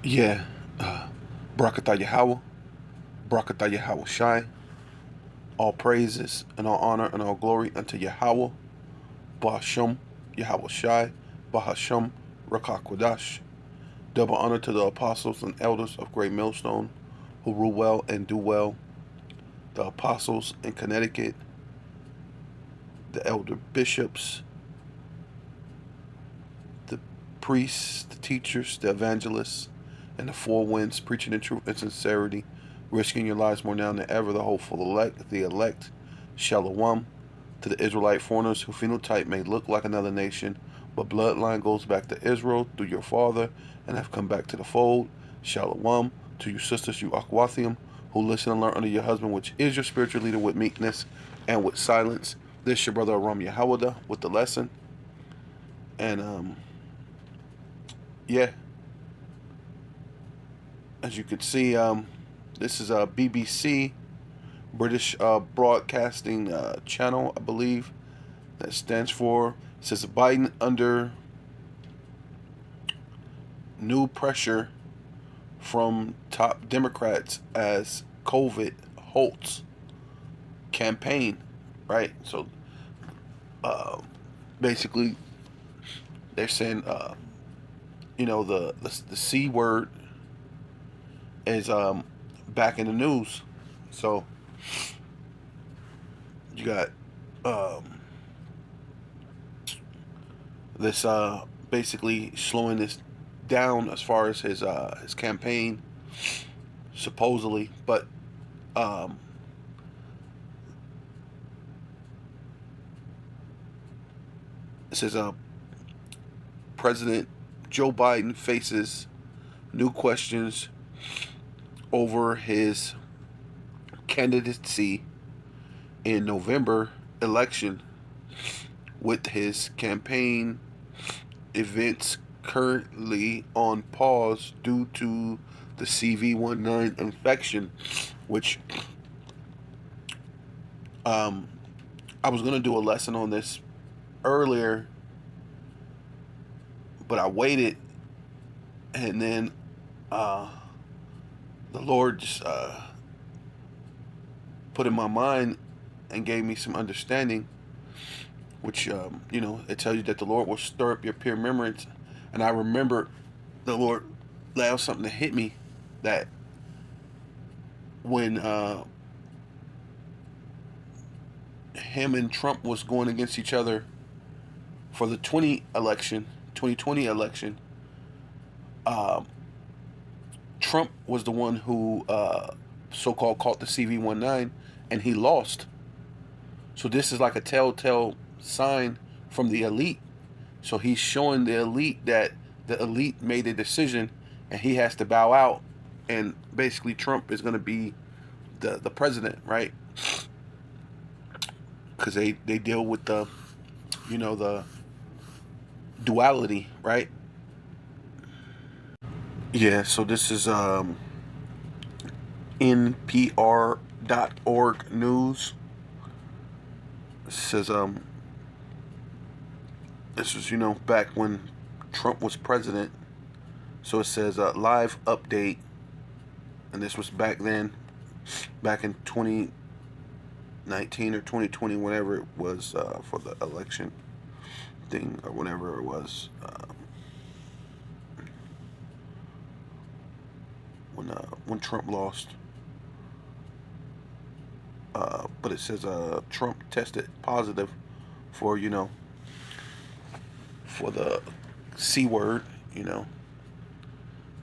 Yeah, Barakatah Yahweh, Barakatah Yahweh Shai. All praises and all honor and all glory unto Yahweh, Bahasham, Yahweh Shai, Bahasham, Rakakwadash. Double honor to the apostles and elders of Great Millstone, who rule well and do well. The apostles in Connecticut, the elder bishops, the priests, the teachers, the evangelists, and the four winds, preaching in truth and sincerity, risking your lives more now than ever. The hopeful elect, the elect, Shalom, to the Israelite foreigners who phenotype may look like another nation, but bloodline goes back to Israel through your father and have come back to the fold. Shalom to you sisters, you Akwathium, who listen and learn under your husband, which is your spiritual leader, with meekness and with silence. This your brother Aram Yahawada with the lesson. And yeah, as you can see, this is a BBC, British Broadcasting Channel, I believe. That stands for, it says Biden under new pressure from top Democrats as COVID halts campaign, right? So basically, they're saying, the C word is back in the news. So you got this basically slowing this down as far as his campaign, supposedly, but um, it says President Joe Biden faces new questions over his candidacy in November election, with his campaign events currently on pause due to the Cv19 infection, which I was going to do a lesson on this earlier, but I waited, and then the Lord just put in my mind and gave me some understanding, which it tells you that the Lord will stir up your pure remembrance. And I remember the Lord allowed something to hit me, that when him and Trump was going against each other for the 2020 election, Trump was the one who so-called caught the Cv19, and he lost. So this is like a telltale sign from the elite. So he's showing the elite that the elite made a decision, and he has to bow out, and basically Trump is going to be the president, right? Because they deal with the the duality, right? Yeah. So this is NPR.org news. It says this was back when Trump was president. So it says live update, and this was back then, back in 2019 or 2020, whenever it was, for the election thing, or whenever it was, when Trump lost. But it says Trump tested positive for for the C word, the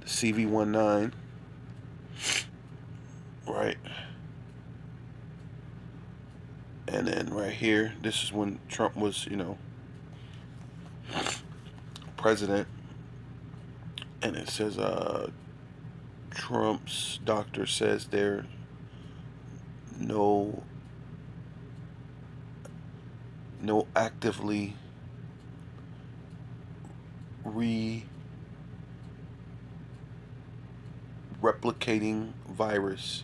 Cv19, right? And then right here, this is when Trump was, president, and it says Trump's doctor says there no actively replicating virus.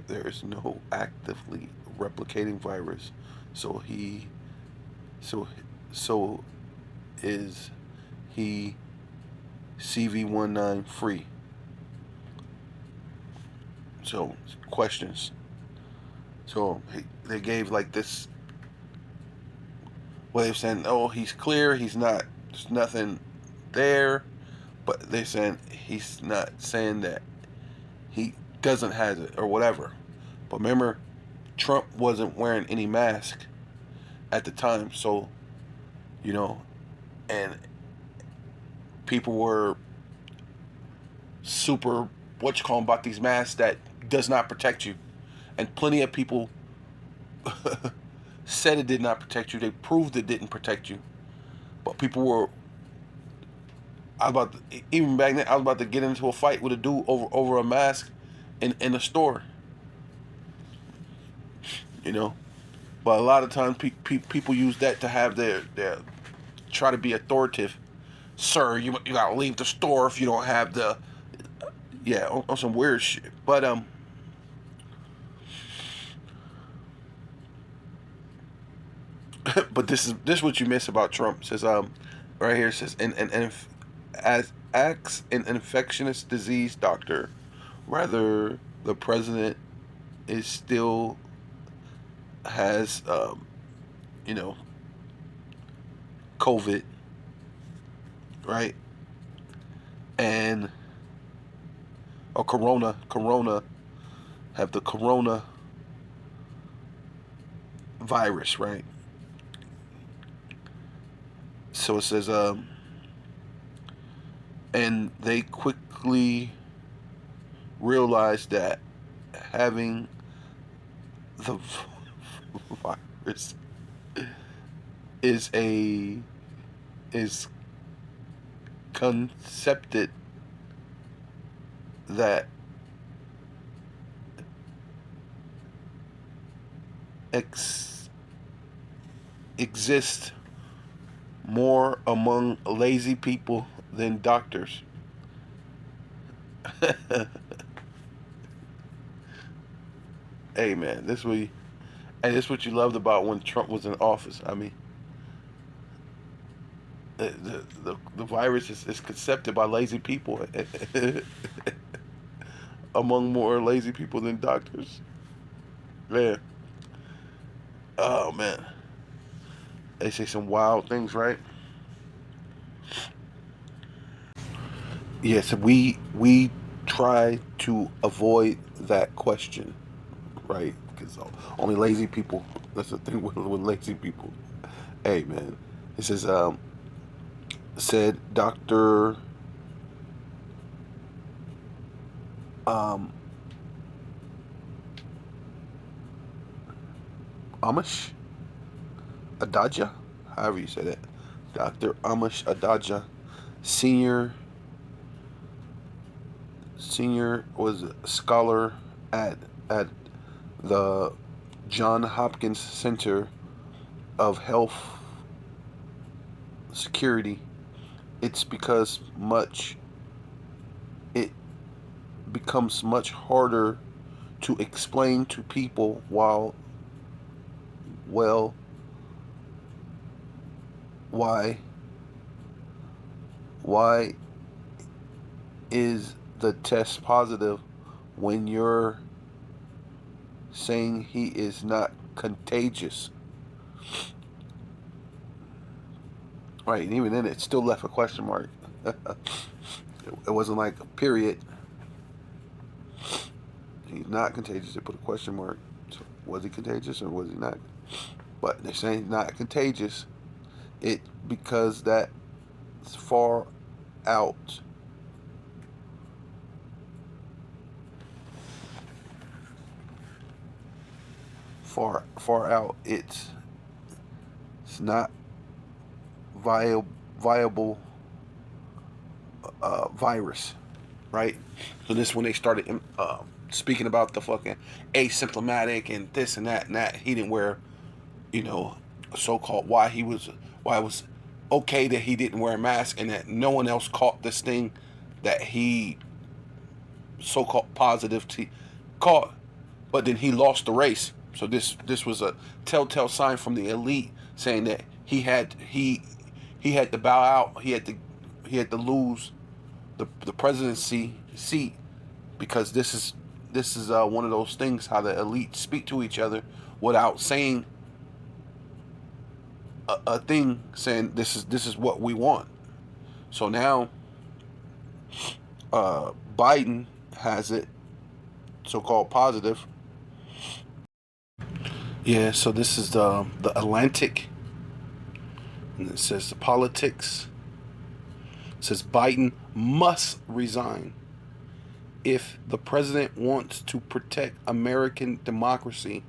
There is no actively replicating virus. So he so is he Cv19 free. So questions. So they gave like this way of saying, oh, he's clear, he's not, there's nothing there, but they're saying he's not saying that he doesn't have it or whatever. But remember, Trump wasn't wearing any mask at the time, so and people were super about these masks that does not protect you, and plenty of people said it did not protect you. They proved it didn't protect you, but people were. Even back then, I was about to get into a fight with a dude over a mask in a store. But a lot of times people use that to have their try to be authoritative. Sir, you gotta leave the store if you don't have the on some weird shit. But but this is what you miss about Trump. It says right here, it says and as acts an infectious disease doctor, rather the president is still has COVID, right? And corona have the corona virus, right? So it says and they quickly realized that having the virus is concepted that exist more among lazy people than doctors. Hey man, this is what you loved about when Trump was in office. I mean, the virus is conceived by lazy people among more lazy people than doctors. Man, oh man, they say some wild things, right? Yes, we try to avoid that question, right? Because only lazy people. That's the thing with lazy people. Hey man, it says said Dr. Amish Adaja, however you say that, Dr. Amish Adaja, senior was a scholar at the John Hopkins Center of Health Security. It becomes much harder to explain to people why is the test positive when you're saying he is not contagious, right? And even then it still left a question mark. It wasn't like a period. He's not contagious. They put a question mark. So was he contagious or was he not? But they're saying he's not contagious. Because that's far out. Far out. It's not viable virus, right? So this is when they started speaking about the fucking asymptomatic and this and that and that. He didn't wear, so-called why it was okay that he didn't wear a mask and that no one else caught this thing that he so-called positive caught, but then he lost the race. So this was a telltale sign from the elite saying that he had to bow out. He had to he had to lose the presidency seat because this is one of those things how the elite speak to each other without saying a thing, saying this is what we want. So now Biden has it so-called positive. Yeah, so this is the Atlantic, and it says the politics. It says Biden must resign if the president wants to protect American democracy.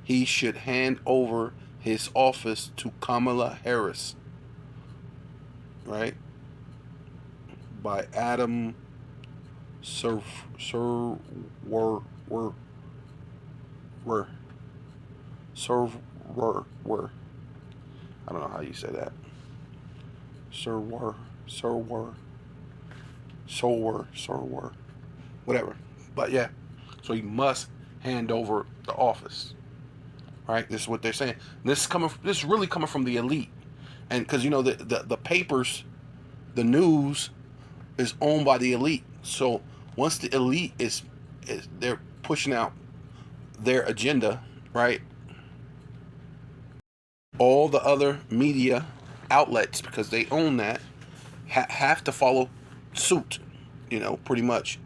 He should hand over his office to Kamala Harris. Right? By Adam Serwer. I don't know how you say that. Serwer. Whatever. But yeah. So he must hand over the office. Right? This is what they're saying. This is really coming from the elite. And because you know the papers, the news is owned by the elite. So once the elite is they're pushing out their agenda, right? All the other media outlets, because they own that, have to follow suit, you know, pretty much.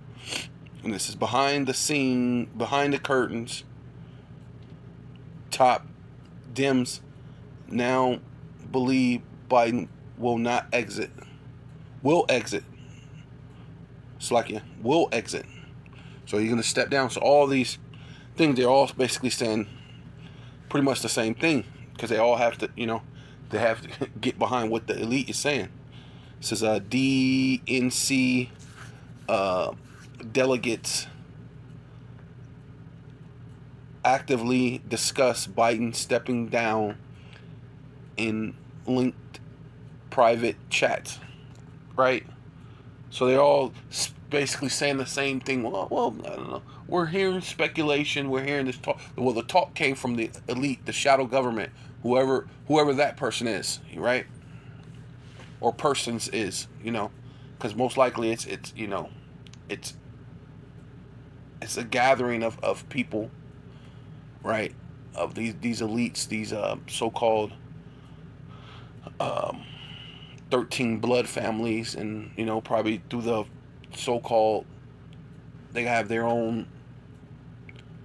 And this is behind the scene, behind the curtains. Top Dems now believe Biden will not exit. Will exit. Slovakia will exit. So you're going to step down. So all these things, they're all basically saying pretty much the same thing. Because they all have to, you know, they have to get behind what the elite is saying. This is DNC delegates actively discuss Biden stepping down in linked private chats. Right? So they're all basically saying the same thing. Well, I don't know. We're hearing speculation. We're hearing this talk. Well, the talk came from the elite, the shadow government, whoever that person is, right? Or persons is, you know, because most likely it's you know, it's a gathering of people, right? Of these elites, these so-called 13 blood families, and you know, probably through the so-called, they have their own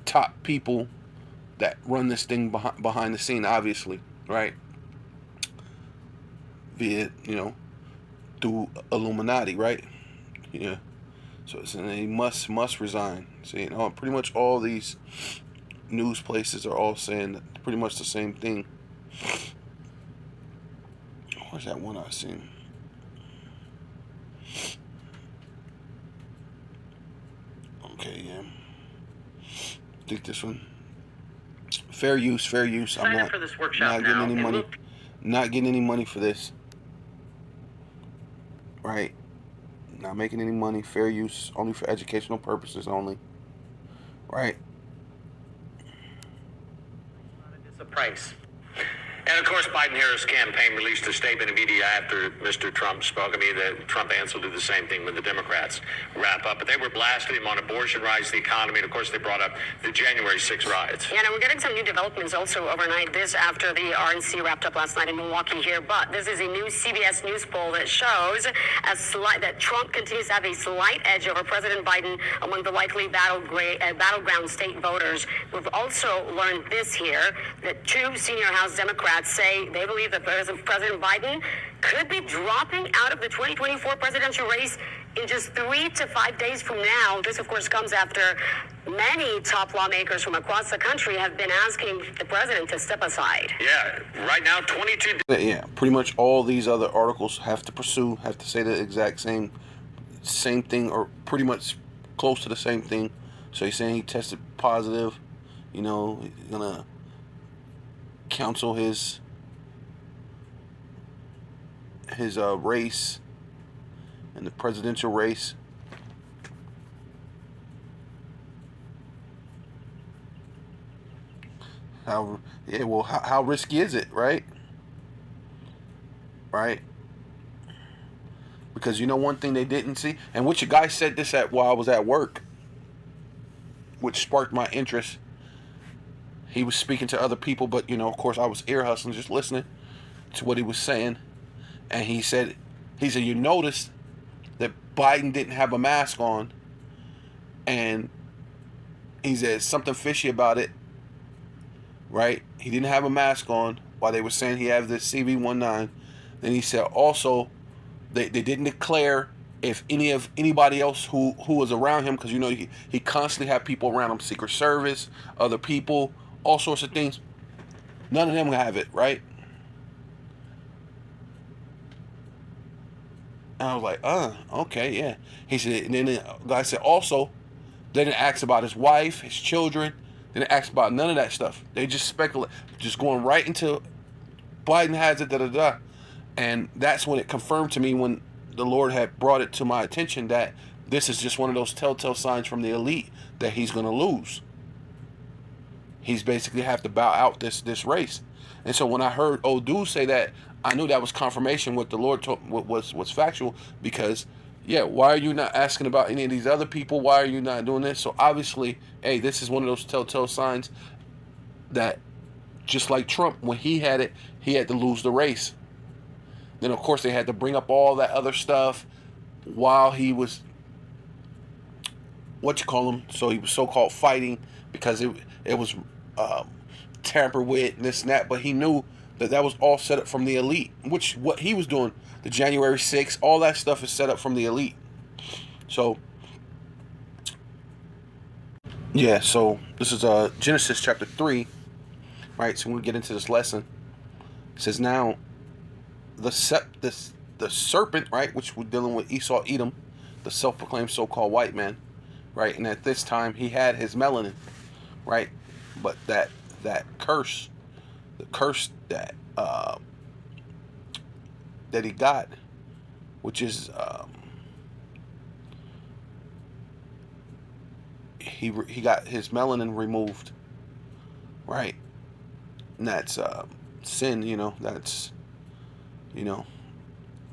top people that run this thing behind the scene, obviously, right? Via, you know, through Illuminati, right? Yeah. So it's, and he must resign. See, you know, pretty much all these news places are all saying pretty much the same thing. Where's that one I seen? Okay, yeah. I think this one. Fair use. I'm not for this workshop not getting any money. Not getting any money for this. Right. Not making any money. Fair use. Only for educational purposes only. Right. It's a price. And of course, Biden-Harris campaign released a statement immediately after Mr. Trump spoke. I mean, the Trump ants will do the same thing when the Democrats wrap up. But they were blasting him on abortion rights, the economy, and of course, they brought up the January 6 riots. Yeah, and we're getting some new developments also overnight. This after the RNC wrapped up last night in Milwaukee here. But this is a new CBS News poll that shows that Trump continues to have a slight edge over President Biden among the likely battleground state voters. We've also learned this here, that two senior House Democrats say they believe that President Biden could be dropping out of the 2024 presidential race in just 3 to 5 days from now. This, of course, comes after many top lawmakers from across the country have been asking the president to step aside. Yeah, right now, 22... Yeah, pretty much all these other articles have to say the exact same thing, or pretty much close to the same thing. So he's saying he tested positive. You know, he's gonna cancel his race in the presidential race. How risky is it, right? Because you know one thing they didn't see, and which a guy said this at while I was at work, which sparked my interest. He was speaking to other people, but of course I was ear hustling, just listening to what he was saying. And he said, you noticed that Biden didn't have a mask on, and he said something fishy about it, right? He didn't have a mask on while they were saying he had this Cv19. Then he said also they didn't declare if anybody else who was around him, because he constantly had people around him, Secret Service, other people, all sorts of things. None of them have it, right? And I was like, okay, yeah. He said, and then the guy said also, they didn't ask about his wife, his children. They didn't ask about none of that stuff. They just speculate, just going right into Biden has it, da-da-da. And that's when it confirmed to me, when the Lord had brought it to my attention, that this is just one of those telltale signs from the elite that he's going to lose. He's basically have to bow out this race. And so when I heard old dude say that, I knew that was confirmation what the Lord told was factual. Because, yeah, why are you not asking about any of these other people? Why are you not doing this? So obviously, hey, this is one of those telltale signs that, just like Trump, when he had it, he had to lose the race. Then, of course, they had to bring up all that other stuff while he was, so he was so-called fighting, because it was tampered with and this and that. But he knew that was all set up from the elite, which what he was doing, the January 6th, all that stuff is set up from the elite. So, yeah, so this is Genesis chapter 3, right? So when we get into this lesson, it says, now the serpent, right, which we're dealing with Esau, Edom, the self-proclaimed so-called white man, right? And at this time, he had his melanin, right? But that curse, the curse that he got, which is he got his melanin removed, right? And that's sin.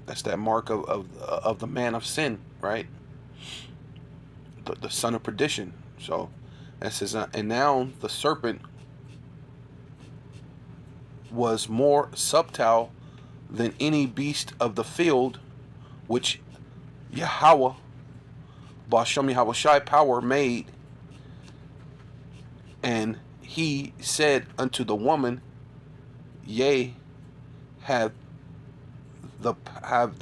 That's that mark of the man of sin, right? The son of perdition. So it says, and now the serpent was more subtle than any beast of the field which Yahweh, Bashem Yahushai power made. And he said unto the woman, yea, have the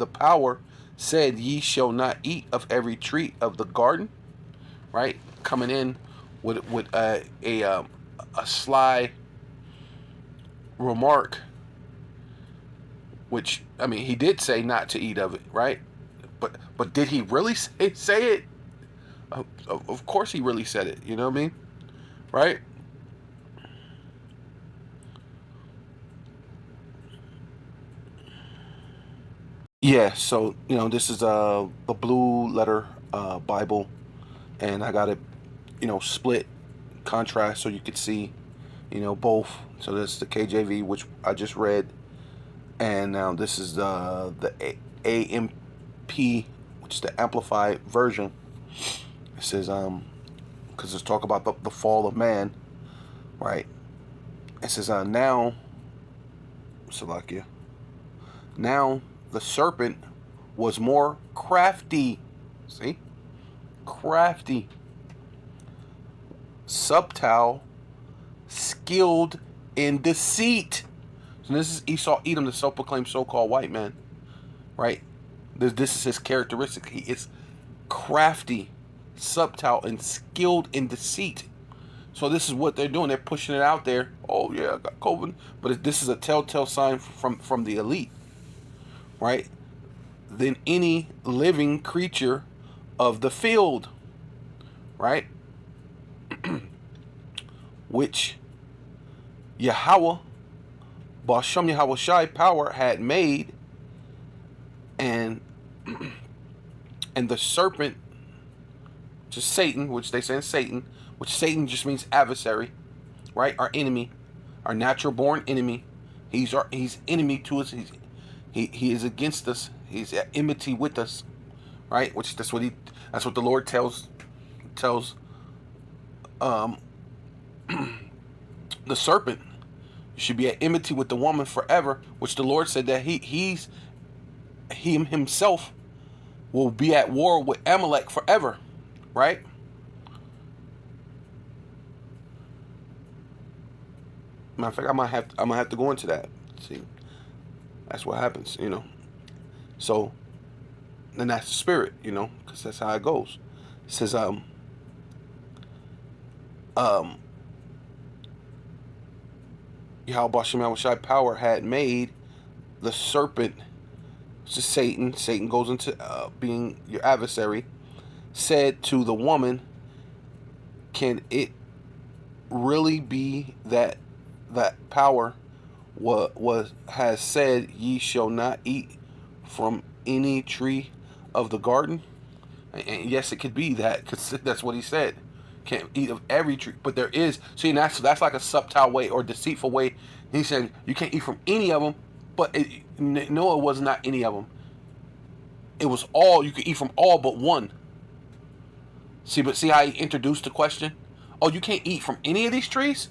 power said, ye shall not eat of every tree of the garden, right? Coming in with a sly remark, which, I mean, he did say not to eat of it, right? But did he really say it? Of course he really said it, you know what I mean? Right? Yeah, so, this is the blue letter Bible, and I got it, split contrast so you could see, both. So this is the KJV, which I just read, and now this is the AMP, which is the amplified version. It says, because it's talk about the fall of man, right? It says, now, Salakia, now the serpent was more crafty. See? Crafty. Subtle, skilled in deceit. So this is Esau Edom, the self-proclaimed so-called white man, right? This is his characteristic. He is crafty, subtle, and skilled in deceit. So this is what they're doing. They're pushing it out there. Oh yeah, I got COVID. But this is a telltale sign from the elite, right? Than any living creature of the field, right? Which Yahweh, Bashem Yahushai power had made, and the serpent, just Satan, which they say is Satan, which Satan just means adversary, right? Our enemy, our natural born enemy. He's enemy to us. He is against us. He's at enmity with us, right? Which that's what the Lord tells um, the serpent. You should be at enmity with the woman forever, which the Lord said that he himself will be at war with Amalek forever, right? Matter of fact, I'm gonna have to go into that. See, that's what happens, So, then that's the spirit, because that's how it goes. It says, Yahweh Bashem Yahushai power had made the serpent, which is Satan. Satan goes into being your adversary. Said to the woman, can it really be that power has said, ye shall not eat from any tree of the garden? And yes, it could be that, because that's what he said. Can't eat of every tree, but there is. See, that's like a subtle way or deceitful way. He said you can't eat from any of them, but no, it was not any of them. It was all, you could eat from all but one. See how he introduced the question? Oh, you can't eat from any of these trees?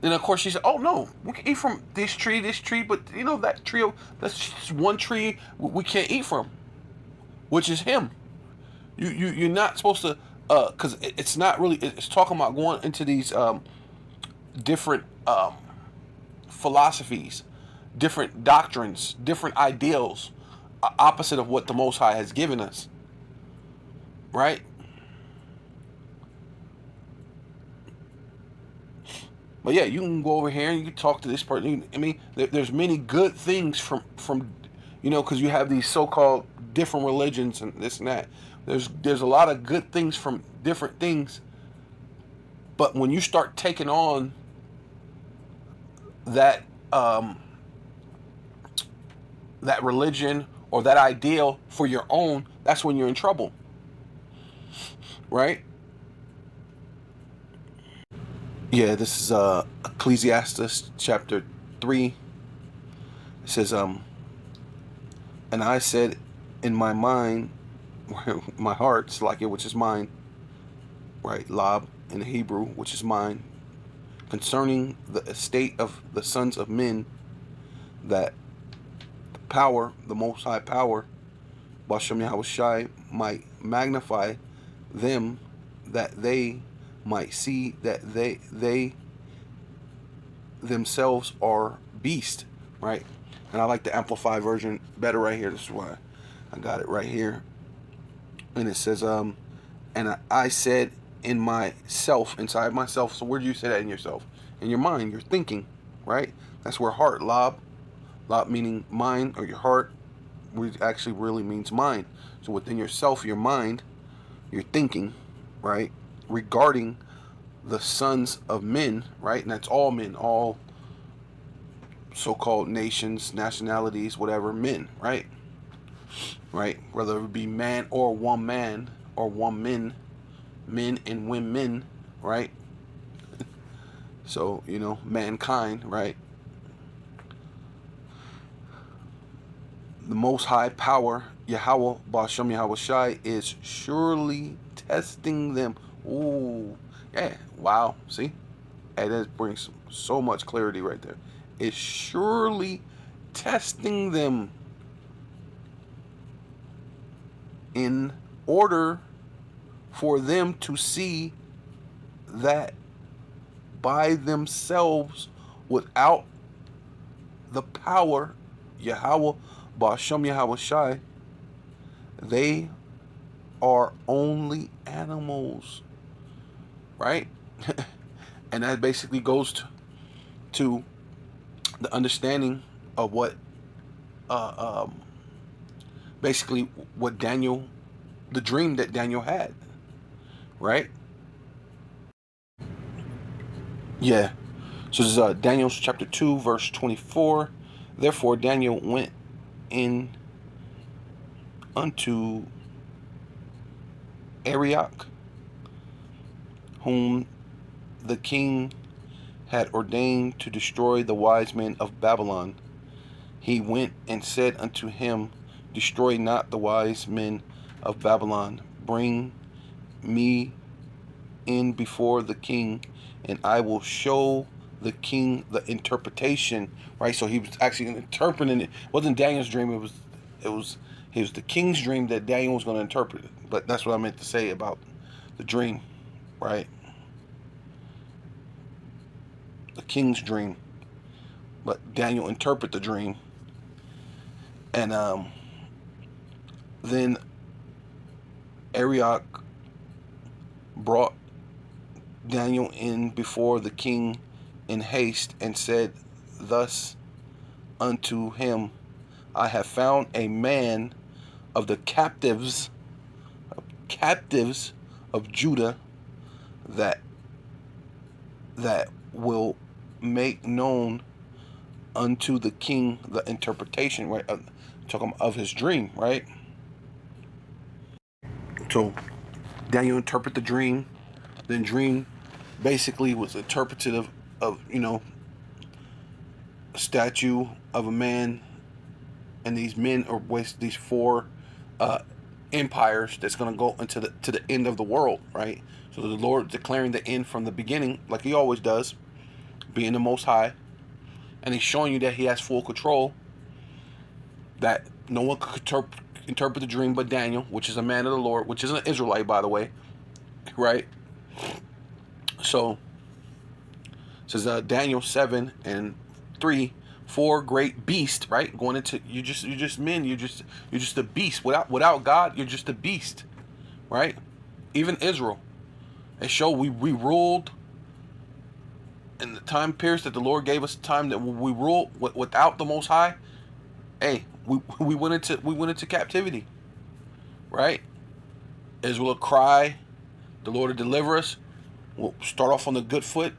Then of course she said, oh no, we can eat from this tree, but that tree, that's just one tree we can't eat from, which is him. You're not supposed to, because it's not really, it's talking about going into these different philosophies, different doctrines, different ideals, opposite of what the Most High has given us, right? But yeah, you can go over here and you can talk to this person. I mean, there's many good things from because you have these so-called different religions and this and that. There's a lot of good things from different things, but when you start taking on that that religion or that ideal for your own, that's when you're in trouble, right? Yeah, this is Ecclesiastes chapter 3. It says, and I said in my mind, my heart, like it, which is mine, right? Lab in the Hebrew, which is mine, concerning the estate of the sons of men, that the power, the Most High power, Bashem Yahushai, might magnify them, that they might see that they themselves are beast, right? And I like the amplified version better right here. This is why I got it right here. And it says, and I said in myself, inside myself. So where do you say that in yourself? In your mind, your thinking, right? That's where heart, lab meaning mind, or your heart, which actually really means mind. So within yourself, your mind, your thinking, right? Regarding the sons of men, right? And that's all men, all so-called nations, nationalities, whatever, men, right? Right? Whether it be man or woman, men and women, right? So, mankind, right? The Most High power, Yahweh, Bashem Yahushai, is surely testing them. Ooh, yeah, wow, see? Hey, that brings so much clarity right there. It's surely testing them in order for them to see that by themselves, without the power, Yahweh, Bashem Yahushai, they are only animals, right? And that basically goes to the understanding of what basically what Daniel, the dream that Daniel had, right? Yeah. So this is Daniel chapter 2 verse 24. Therefore Daniel went in unto Arioch, whom the king had ordained to destroy the wise men of Babylon. He went and said unto him, Destroy not the wise men of Babylon. Bring me in before the king, and I will show the king the interpretation. Right, so he was actually interpreting it. It wasn't Daniel's dream. It was the king's dream that Daniel was going to interpret it. But that's what I meant to say about the dream, right? The king's dream, but Daniel interpret the dream, and then Arioch brought Daniel in before the king in haste, and said thus unto him, I have found a man of the captives of Judah, that will make known unto the king the interpretation, right? Talking of his dream, right? So Daniel interpret the dream. Then dream basically was interpretative of, a statue of a man, and these men are these four empires that's going to go into the end of the world, right? So the Lord declaring the end from the beginning, like he always does, being the Most High, and he's showing you that he has full control, that no one could interpret the dream but Daniel, which is a man of the Lord, which is an Israelite, by the way, right? So it says Daniel 7:3, four great beasts, right? Going into you're just men, you're just a beast. Without God, you're just a beast, right? Even Israel, it showed we ruled in the time periods that the Lord gave us, time that we ruled without the Most High. Hey, we went into captivity, right? Israel will cry, the Lord will deliver us. We'll start off on the good foot,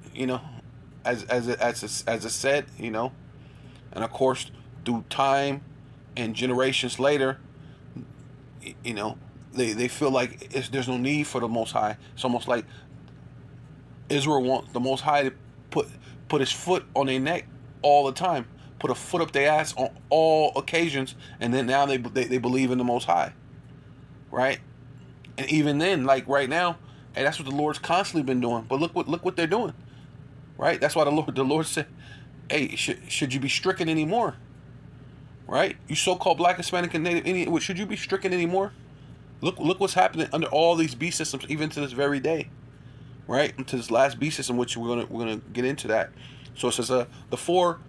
as it said, and of course, through time and generations later, they feel like there's no need for the Most High. It's almost like Israel wants the Most High to put his foot on their neck all the time, put a foot up their ass on all occasions, and then now they believe in the Most High, right? And even then, like right now, and that's what the Lord's constantly been doing. But look what they're doing, right? That's why the Lord said, "Hey, should you be stricken anymore?" Right? You so-called Black, Hispanic, and Native Indian, should you be stricken anymore? Look what's happening under all these beast systems, even to this very day, right? Into this last beast system, which we're gonna get into that. So it says the four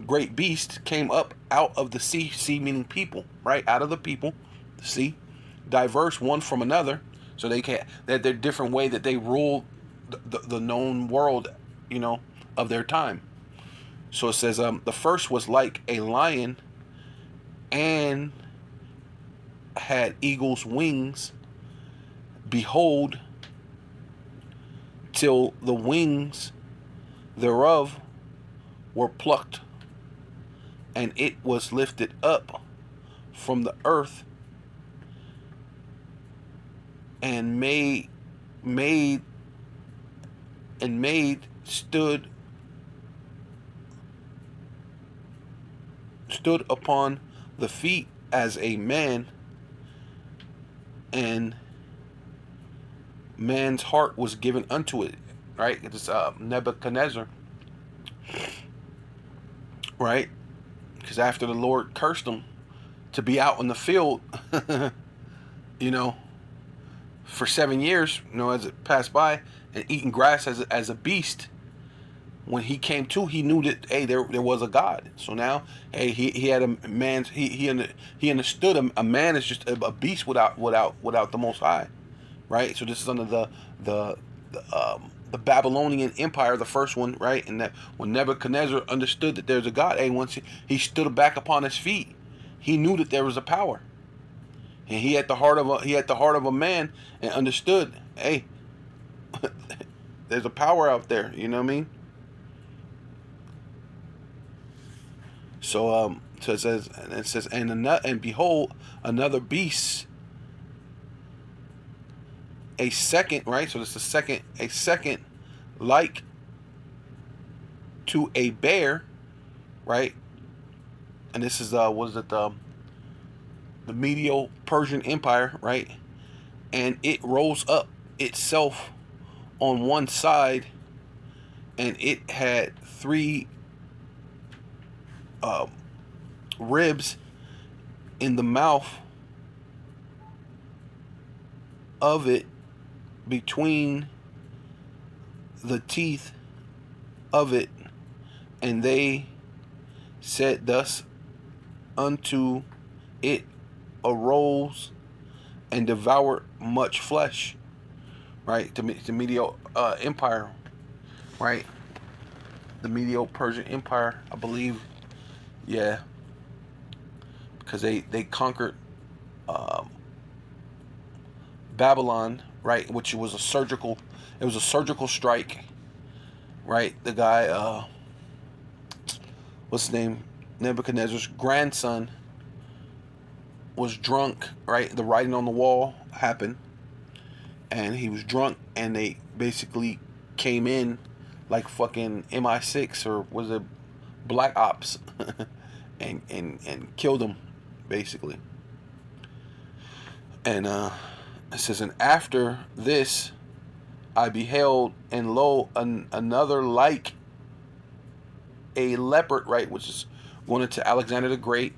great beasts came up out of the sea, meaning people, right? Out of the people, the sea, diverse one from another. So they're different way that they rule the known world, of their time. So it says the first was like a lion, and had eagle's wings. Behold, till the wings thereof were plucked, and it was lifted up from the earth, and made stood upon the feet as a man, and man's heart was given unto it, right? It's Nebuchadnezzar, right? Because after the Lord cursed him to be out in the field, for 7 years, as it passed by, and eating grass as a beast, when he came to, he knew that, hey, there was a God. So now, hey, he had a man's he understood a man is just a beast without the Most High, right? So this is under the Babylonian Empire, the first one, right? And that when Nebuchadnezzar understood that there's a God, hey, once he stood back upon his feet, he knew that there was a power, and he had the heart of a man, and understood, hey, there's a power out there. You know what I mean? So it says, and behold, another beast, a second, right? So this is a second, like to a bear, right? And this is the the Medio Persian Empire, right? And it rose up itself on one side, and it had three ribs in the mouth of it, between the teeth of it, and they said, thus unto it arose and devoured much flesh, right? The Medio Empire, right? The Medio Persian Empire, I believe, yeah, because they conquered Babylon, right? Which was a surgical, it was a surgical strike, right? The guy, what's his name? Nebuchadnezzar's grandson was drunk, right? The writing on the wall happened, and he was drunk, and they basically came in like fucking MI6, or was it Black Ops, and killed him, basically. And it says, and after this I beheld, and lo, another like a leopard, right, which is going into Alexander the Great,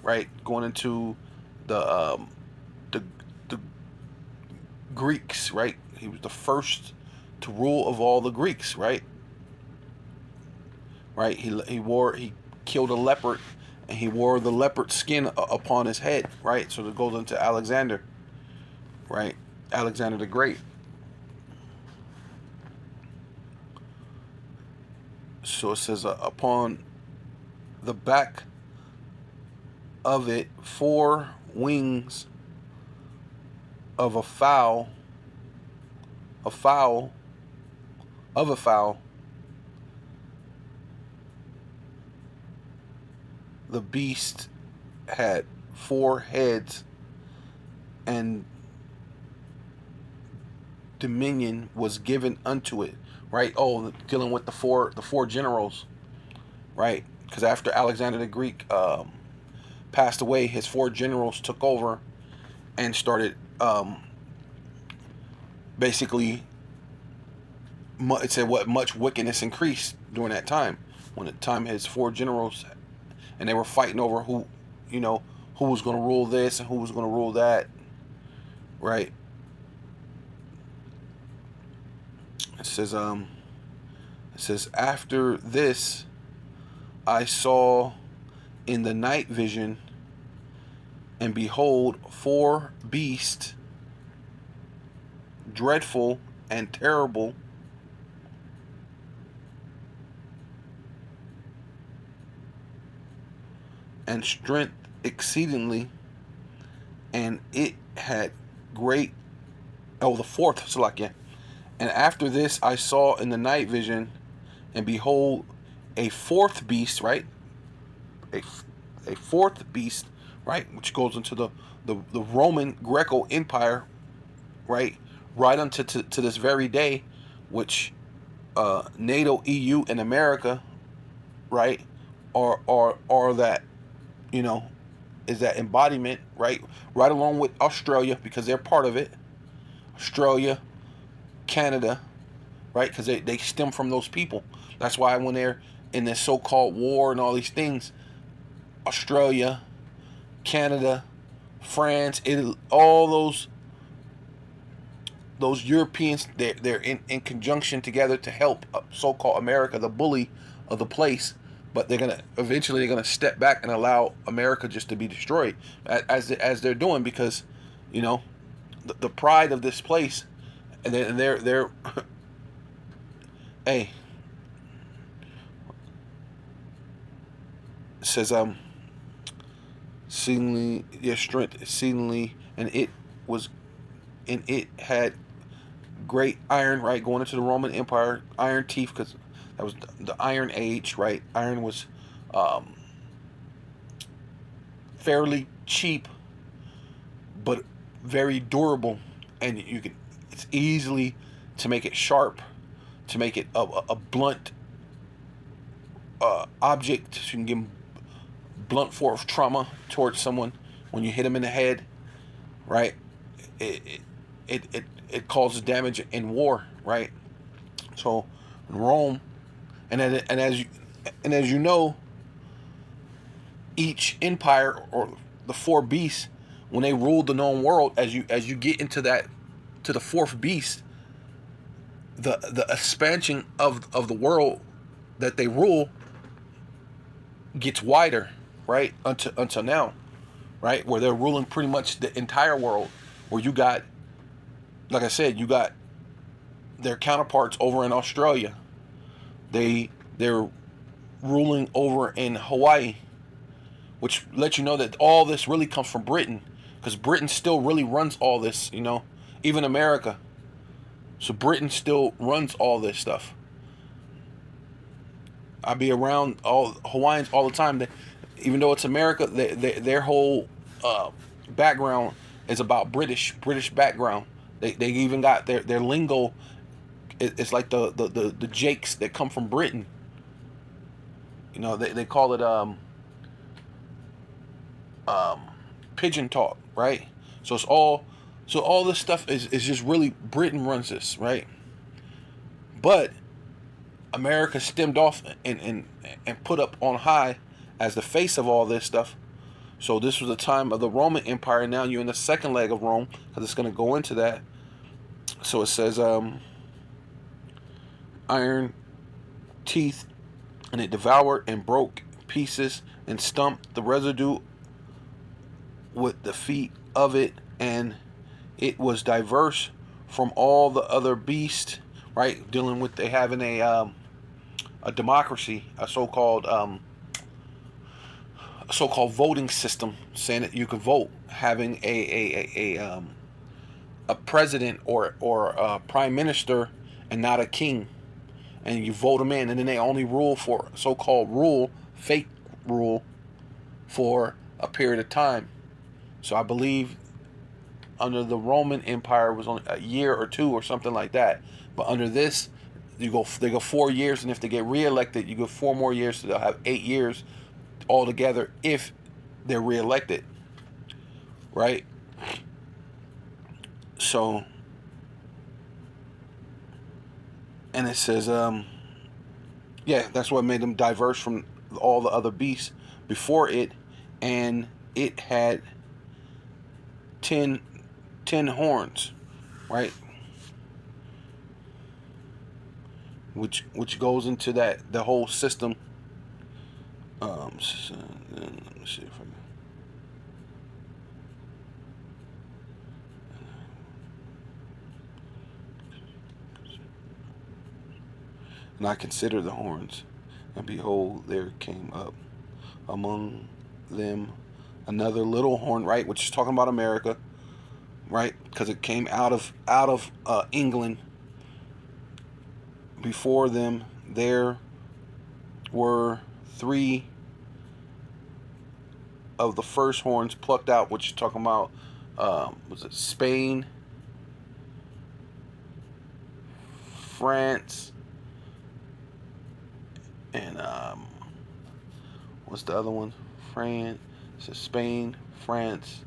right, going into the Greeks, right? He was the first to rule of all the Greeks, right? Right? He killed a leopard, and he wore the leopard skin upon his head, right? So it goes into Alexander, right? Alexander the Great. So it says, upon the back of it 4 wings of a fowl, the beast had 4 heads, and dominion was given unto it, right? Oh, dealing with the four generals, right? Because after Alexander the Greek passed away, his 4 generals took over and started basically, it said what much wickedness increased during that time, when the time his 4 generals, and they were fighting over who was going to rule this and who was going to rule that, right? It says after this I saw in the night vision, and behold 4 beasts, dreadful and terrible, and strength exceedingly, and it had great, the 4th, Salakia. And after this I saw in the night vision, and behold a 4th beast, right? A 4th beast, right? Which goes into the Roman Greco Empire, right? Right unto to this very day, which NATO, EU, and America, right, are that, is that embodiment, right? Right along with Australia, because they're part of it. Australia, Canada, right? Because they stem from those people. That's why when they're in this so-called war and all these things, Australia, Canada, France, Italy, all those Europeans, they're in conjunction together to help so-called America, the bully of the place. But eventually they're gonna step back and allow America just to be destroyed, as they're doing, because the pride of this place, and they're hey, it says exceedingly, your strength exceedingly, and it had great iron, right, going into the Roman Empire, iron teeth, because that was the Iron Age, right? Iron was fairly cheap, but very durable, and it's easily to make it sharp, to make it a blunt object. So you can give blunt force trauma towards someone when you hit them in the head, right? It causes damage in war, right? So Rome, and as you know, each empire or the four beasts, when they ruled the known world, as you get into that to the fourth beast, the expansion of the world that they rule gets wider, right? Until now, right? Where they're ruling pretty much the entire world. Where you got, like I said, you got their counterparts over in Australia. They're ruling over in Hawaii, which lets you know that all this really comes from Britain, because Britain still really runs all this, even America. So Britain still runs all this stuff. I be around all Hawaiians all the time. Even though it's America, their whole background is about British background. They even got their lingo. It's like the jakes that come from Britain. They call it pigeon talk, right? So all this stuff is just really Britain runs this, right? But America stemmed off and put up on high as the face of all this stuff. So this was the time of the Roman Empire. Now you're in the second leg of Rome, because it's going to go into that. So it says iron teeth, and it devoured and broke pieces and stumped the residue with the feet of it, and it was diverse from all the other beasts, right? Dealing with they having a democracy, a so-called voting system, saying that you could vote, having a president or a prime minister and not a king, and you vote them in, and then they only rule for fake rule, for a period of time. So I believe under the Roman Empire was only a year or two or something like that, but under this they go 4 years, and if they get reelected, you go 4 more years, so they'll have 8 years altogether if they're reelected, right? So, and it says, that's what made them diverse from all the other beasts before it, and it had 10 horns, right? Which goes into the whole system. Let me see if I can. And I considered the horns, and behold, there came up among them another little horn, right? Which is talking about America, right? Because it came out of England. Before them, there were 3 of the first horns plucked out, which is talking about was it Spain, France, and what's the other one? France. So Spain, France,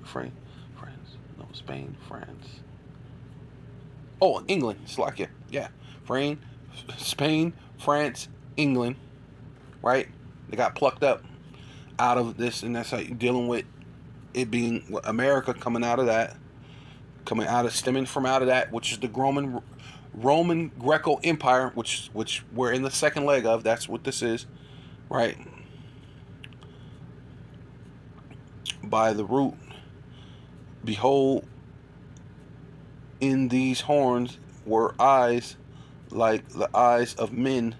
France. No, Spain, France. Oh, England. It's like it. Yeah. Spain, France, England. Right? They got plucked up out of this, and that's how you're dealing with it being America coming out of that, stemming from out of that, which is the Roman Greco Empire, which we're in the second leg of. That's what this is, right? By the root, behold, in these horns were eyes like the eyes of men,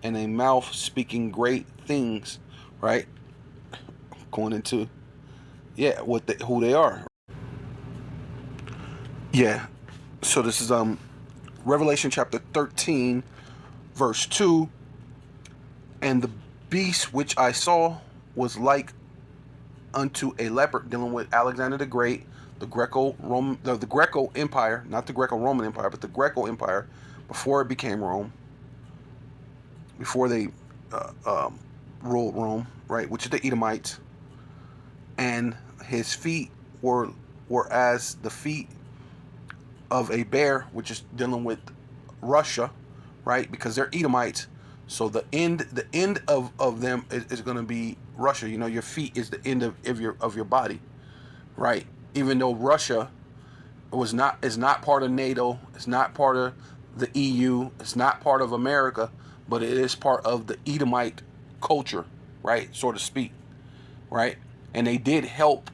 and a mouth speaking great things, right? Going into who they are. Yeah. So this is Revelation chapter 13, verse 2. And the beast which I saw was like unto a leopard, dealing with Alexander the Great, the Greco-Roman, the Greco Empire, not the Greco-Roman Empire, but the Greco Empire, before it became Rome, before they ruled Rome, right, which is the Edomites, and his feet were as the feet of a bear, which is dealing with Russia, right, because they're Edomites. So the end of them is going to be Russia. You know, your feet is the end of your body, right? Even though Russia is not part of NATO, it's not part of the EU, it's not part of America, but it is part of the Edomite culture, right, so to speak, right? And they did help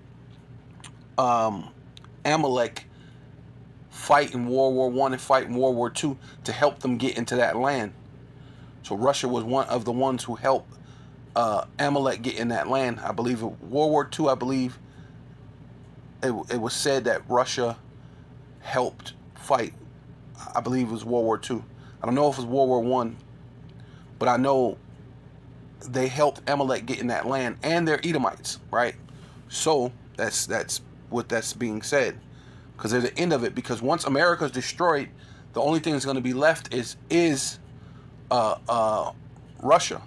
Amalek fight in World War I and fight in World War II to help them get into that land. So Russia was one of the ones who helped Amalek get in that land. I believe in World War II, I believe it was said that Russia helped fight. I believe it was World War II. I don't know if it was World War I, but I know they helped Amalek get in that land, and they're Edomites, right? So that's what that's being said, because there's the end of it. Because once America's destroyed, the only thing that's going to be left is Russia,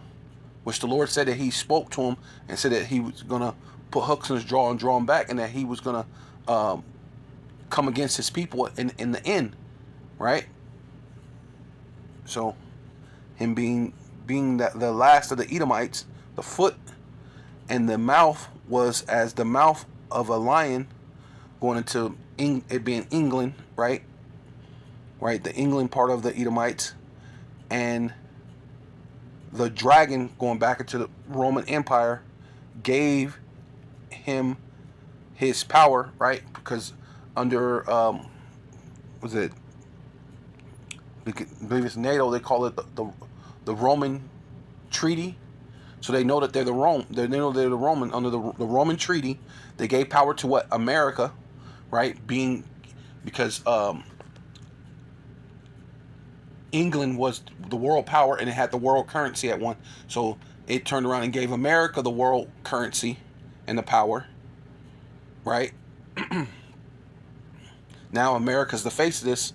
which the Lord said that He spoke to him and said that He was going to put hooks in his jaw and draw him back, and that He was going to come against His people in the end, right? So Him being the last of the Edomites, the foot and the mouth was as the mouth of a lion, going into it being England, right? Right, the England part of the Edomites, and the dragon going back into the Roman Empire gave him his power, right? Because under was it? I believe it's NATO. They call it the Roman Treaty. So they know that they're the Rome. They know they're the Roman under the Roman Treaty. They gave power to what? America, right? Because England was the world power and it had the world currency at one. So it turned around and gave America the world currency and the power, right? Now America's the face of this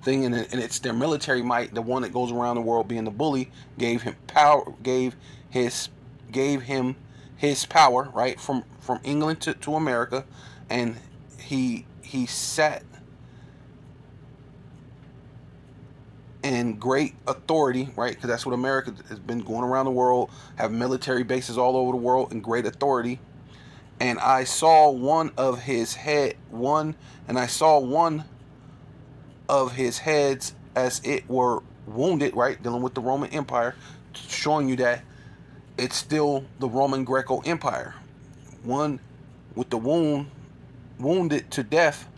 thing, and it's their military might, the one that goes around the world being the bully, gave him power, gave him his power, right, from England to America, and he sat in great authority, right, because that's what America has been going around the world, have military bases all over the world in great authority. And I saw one of his heads as it were wounded, right, dealing with the Roman Empire, showing you that it's still the Roman Greco Empire. One with the wounded to death,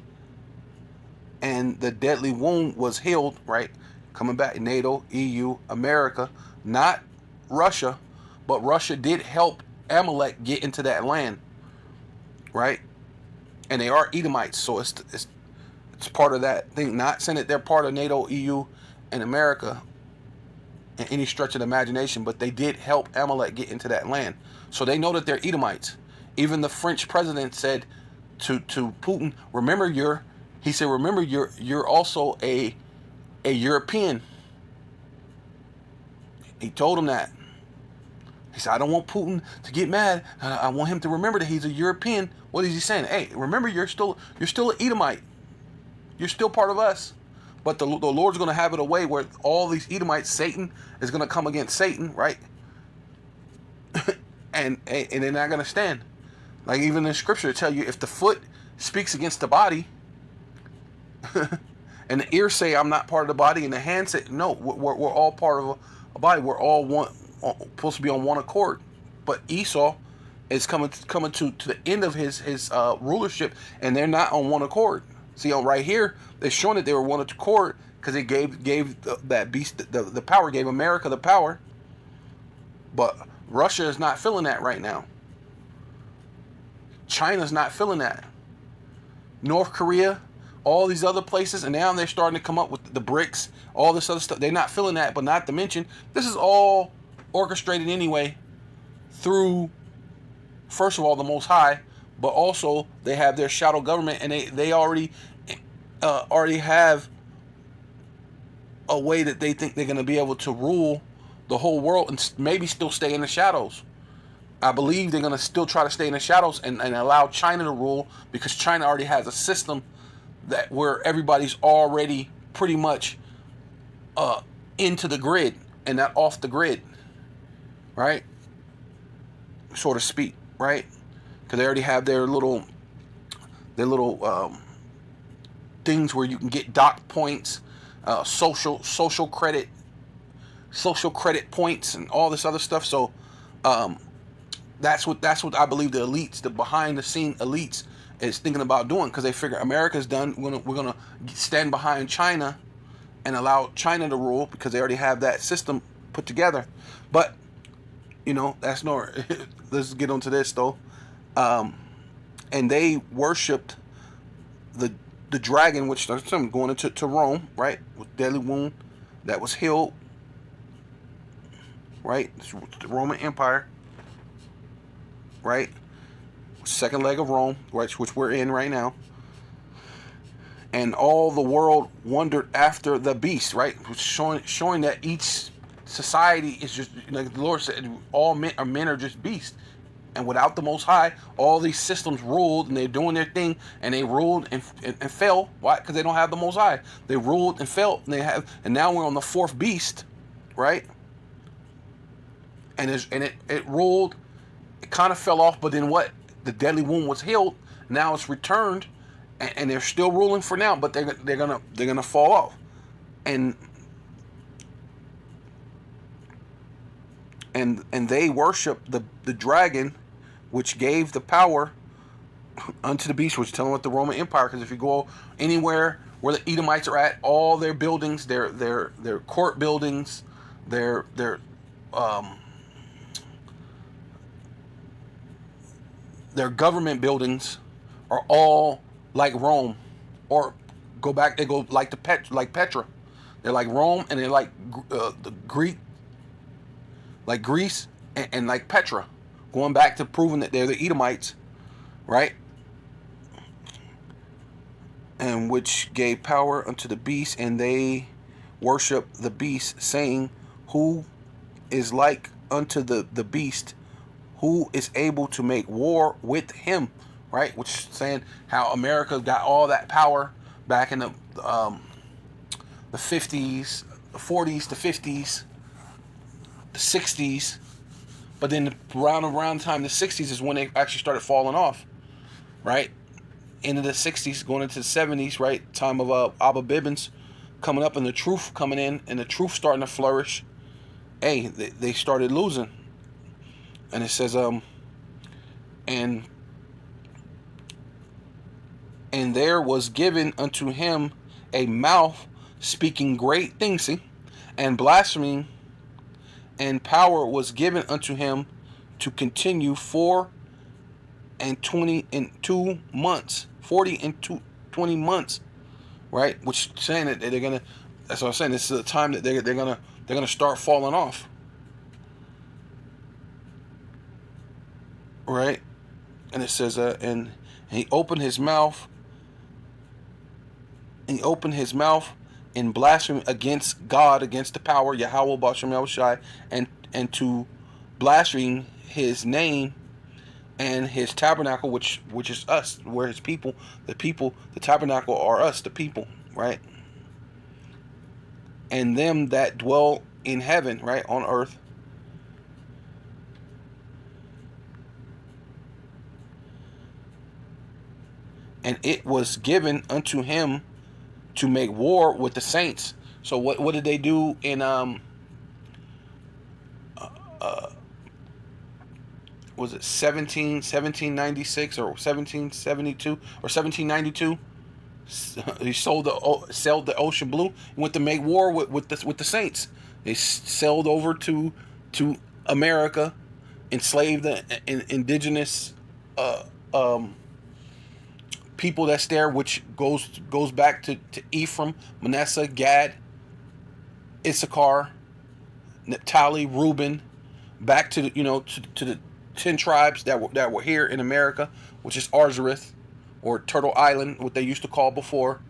and the deadly wound was healed, right, coming back. NATO, EU, America, not Russia, but Russia did help Amalek get into that land, right? And they are Edomites, so it's part of that thing. Not saying that they're part of NATO, EU, and America in any stretch of the imagination, but they did help Amalek get into that land. So they know that they're Edomites. Even the French president said to Putin, remember you're also a European. He told him that. He said, I don't want Putin to get mad. I want him to remember that he's a European. What is he saying? Hey, remember you're still an Edomite. You're still part of us. But the Lord's going to have it a way where all these Edomites, Satan is going to come against Satan, right? and they're not going to stand. Like even in Scripture, tell you if the foot speaks against the body, and the ear say I'm not part of the body, and the hand say no, we're all part of a body. We're all one, supposed to be on one accord. But Esau is coming to the end of his rulership, and they're not on one accord. See, right here, they're showing that they were one accord because it gave that beast the power, gave America the power. But Russia is not feeling that right now. China's not feeling that. North Korea, all these other places, and now they're starting to come up with the BRICS, all this other stuff. They're not feeling that, but not to mention, this is all orchestrated anyway through, first of all, the Most High, but also they have their shadow government, and they already have a way that they think they're going to be able to rule the whole world and maybe still stay in the shadows. I believe they're going to still try to stay in the shadows and allow China to rule, because China already has a system that where everybody's already pretty much into the grid and not off the grid, right? So to speak, right? Because they already have their little things where you can get dock points, social credit points, and all this other stuff. So that's what I believe the elites, the behind the scene elites, is thinking about doing, because they figure America's done. We're gonna stand behind China and allow China to rule, because they already have that system put together. But that's no. Let's get onto this though. And they worshipped the dragon, which I'm going into Rome, right, with deadly wound that was healed, right, the Roman Empire, right, second leg of Rome, right, which we're in right now. And all the world wondered after the beast, right, showing that each society is just, like the Lord said, all men are just beasts. And without the Most High, all these systems ruled, and they're doing their thing, and they ruled and fell. Why? Because they don't have the Most High. They ruled and fell, and now we're on the fourth beast, right? And it ruled. It kind of fell off, but then what? The deadly wound was healed. Now it's returned, and they're still ruling for now, but they're gonna fall off, and they worship the dragon, which gave the power unto the beast, which telling with the Roman Empire. Because if you go anywhere where the Edomites are at, all their buildings, their court buildings, their government buildings are all like Rome, or go back. They go like Petra. They're like Rome, and they're like the Greek. Like Greece and like Petra, going back to proving that they're the Edomites, right? And which gave power unto the beast, and they worship the beast, saying, who is like unto the beast, who is able to make war with him, right? Which is saying how America got all that power back in the 50s, the 40s, the 50s, the 60s, but then around the time the 60s is when they actually started falling off, right? Into the 60s, going into the 70s, right? Time of Abba Bibbins coming up, and the truth coming in, and the truth starting to flourish. Hey, they started losing, and it says and there was given unto him a mouth speaking great things, see, and blaspheming. And power was given unto him to continue 22 months, 20 months, right? Which saying that they're gonna. That's what I'm saying. This is the time that they're gonna start falling off, right? And it says, and he opened his mouth. And he opened his mouth in blasphemy against God, against the power, Yahweh Bashem Yahushai, and to blaspheme his name and his tabernacle, which is us. We're his people. The tabernacle are us, the people, right? And them that dwell in heaven, right, on earth. And it was given unto him to make war with the saints. So what did they do in was it 1796 or 1772 or 1792? He sailed the ocean blue and went to make war with the saints. They sailed over to America, enslaved the indigenous people that's there, which goes back to Ephraim, Manasseh, Gad, Issachar, Naphtali, Reuben, back to the 10 tribes that were here in America, which is Arzareth, or Turtle Island, what they used to call before,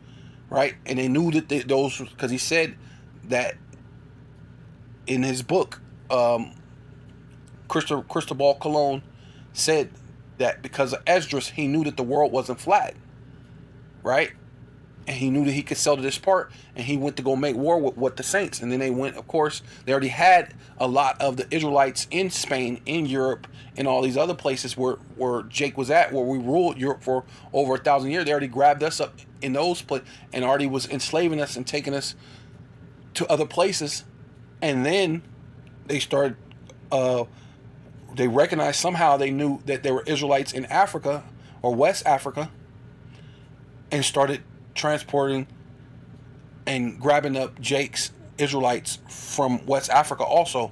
right? And they knew that those, because he said that in his book, Cristobal Colon said that because of Esdras, he knew that the world wasn't flat, right? And he knew that he could sell to this part, and he went to go make war with the Saints. And then they went, of course, they already had a lot of the Israelites in Spain, in Europe, and all these other places where Jake was at, where we ruled Europe for over 1,000 years. They already grabbed us up in those places and already was enslaving us and taking us to other places. And then they started, they recognized, somehow they knew that there were Israelites in Africa or West Africa, and started transporting and grabbing up Jake's Israelites from West Africa also